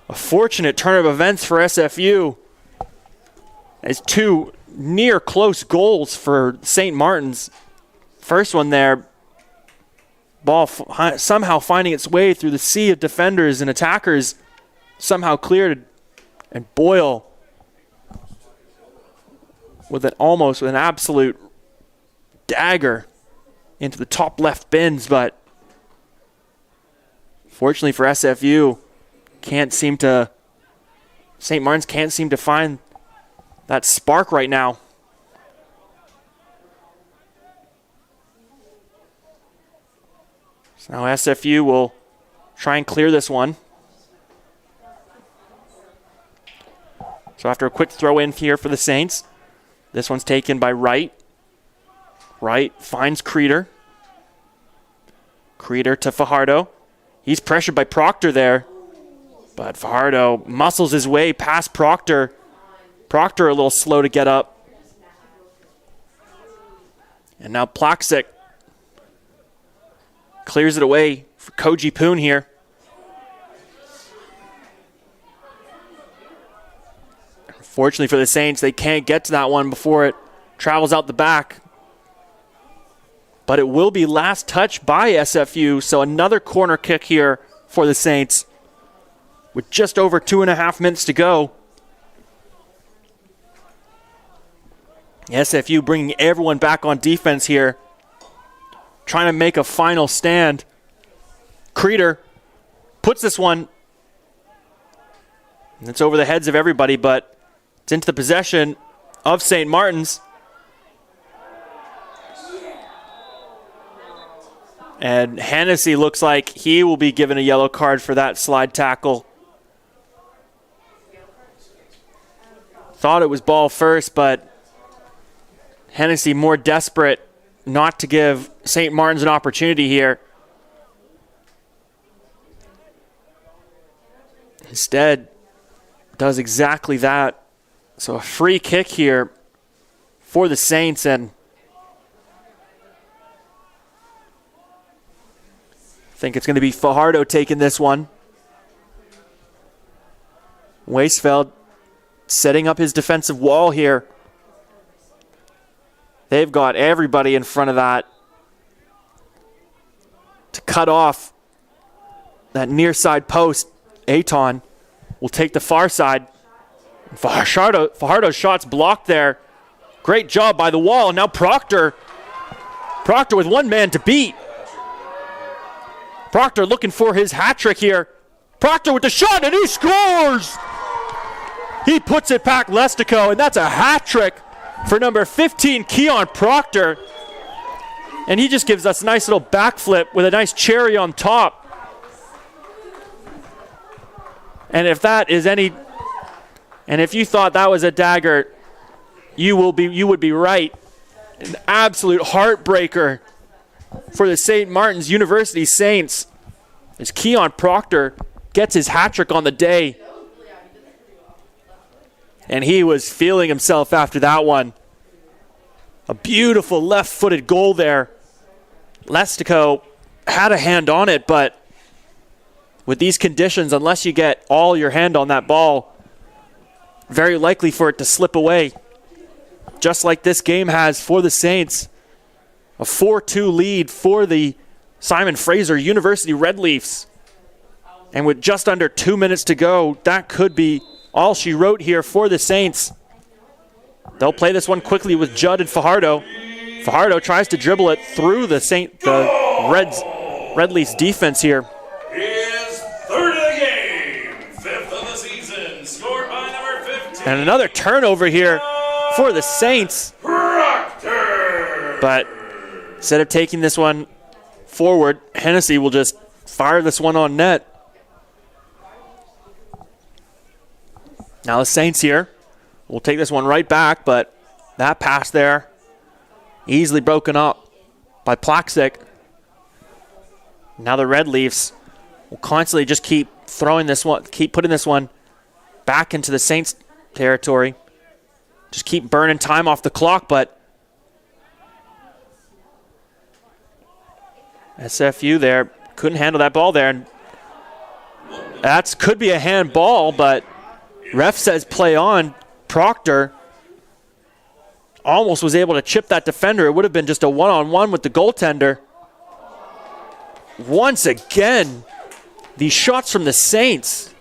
A fortunate turn of events for SFU as two near close goals for St. Martin's. First one there, ball somehow finding its way through the sea of defenders and attackers, somehow cleared, and Boyle with an absolute dagger into the top left bins, but fortunately for SFU, St. Martin's can't seem to find that spark right now. So now SFU will try and clear this one. So after a quick throw in here for the Saints, this one's taken by Wright. Wright finds Creeder. Creeder to Fajardo. He's pressured by Proctor there, but Fajardo muscles his way past Proctor. Proctor a little slow to get up. And now Plaxic clears it away for Koji Poon here. Fortunately for the Saints, they can't get to that one before it travels out the back. But it will be last touch by SFU, so another corner kick here for the Saints with just over 2.5 minutes to go. SFU bringing everyone back on defense here, trying to make a final stand. Creeder puts this one. It's over the heads of everybody, but it's into the possession of St. Martin's. And Hennessy looks like he will be given a yellow card for that slide tackle. Thought it was ball first, but Hennessy more desperate not to give St. Martin's an opportunity here. Instead, does exactly that. So a free kick here for the Saints, and I think it's going to be Fajardo taking this one. Weisfeld setting up his defensive wall here. They've got everybody in front of that to cut off that near side post. Aton will take the far side. Fajardo's shot's blocked there. Great job by the wall. And now Proctor with one man to beat. Proctor looking for his hat trick here. Proctor with the shot, and he scores! He puts it back Lestico, and that's a hat trick for number 15, Keon Proctor. And he just gives us a nice little backflip with a nice cherry on top. And if that is any, and if you thought that was a dagger, you would be right. An absolute heartbreaker for the St. Martin's University Saints as Keon Proctor gets his hat trick on the day. And he was feeling himself after that one. A beautiful left-footed goal there. Lestico had a hand on it, but with these conditions, unless you get all your hand on that ball, very likely for it to slip away. Just like this game has for the Saints. A 4-2 lead for the Simon Fraser University Red Leafs. And with just under 2 minutes to go, that could be all she wrote here for the Saints. They'll play this one quickly with Judd and Fajardo. Fajardo tries to dribble it through the Red Leafs defense here. His third of the game, fifth of the season, scored by number 15. And another turnover here for the Saints. Proctor! But instead of taking this one forward, Hennessy will just fire this one on net. Now the Saints here will take this one right back, but that pass there easily broken up by Plaxic. Now the Red Leafs will constantly just keep putting this one back into the Saints territory. Just keep burning time off the clock, but SFU there couldn't handle that ball there. And that could be a handball, but ref says play on. Proctor almost was able to chip that defender. It would have been just a one-on-one with the goaltender. Once again, these shots from the Saints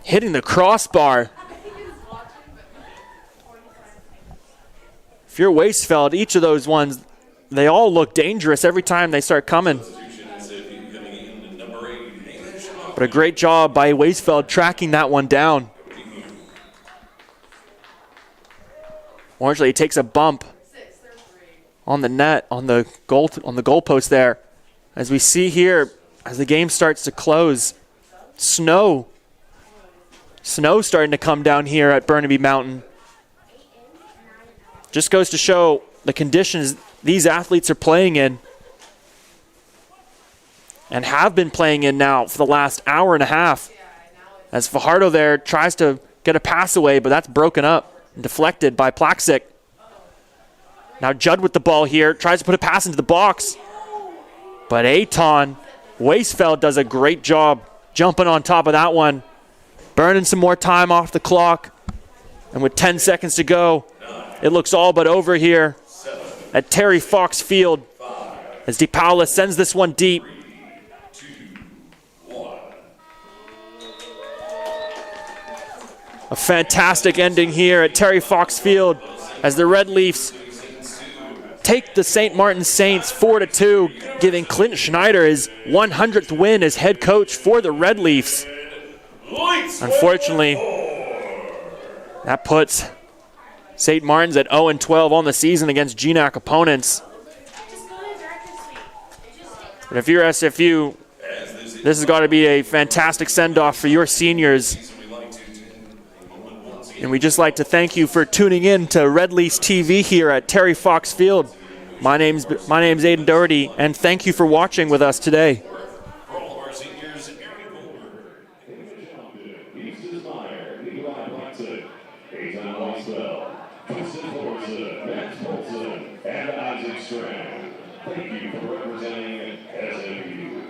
hitting the crossbar. If you're Weisfeld, each of those ones, they all look dangerous every time they start coming. But a great job by Weisfeld tracking that one down. Orangely, he takes a bump on the net, on the goalpost there. As we see here, as the game starts to close, snow starting to come down here at Burnaby Mountain. Just goes to show the conditions these athletes are playing in and have been playing in now for the last hour and a half. As Fajardo there tries to get a pass away, but that's broken up and deflected by Plaxic. Now Judd with the ball here, tries to put a pass into the box. But Aton Weisfeld does a great job jumping on top of that one, burning some more time off the clock. And with 10 seconds to go, it looks all but over here at Terry Fox Field as DePaula sends this one deep. A fantastic ending here at Terry Fox Field as the Red Leafs take the St. Martin Saints 4-2, giving Clint Schneider his 100th win as head coach for the Red Leafs. Unfortunately, that puts St. Martin's at 0-12 on the season against GNAC opponents. But if you're SFU, this has got to be a fantastic send-off for your seniors. And we'd just like to thank you for tuning in to Red Leafs TV here at Terry Fox Field. My name's Aiden Doherty, and thank you for watching with us today. Thank you for representing SFU.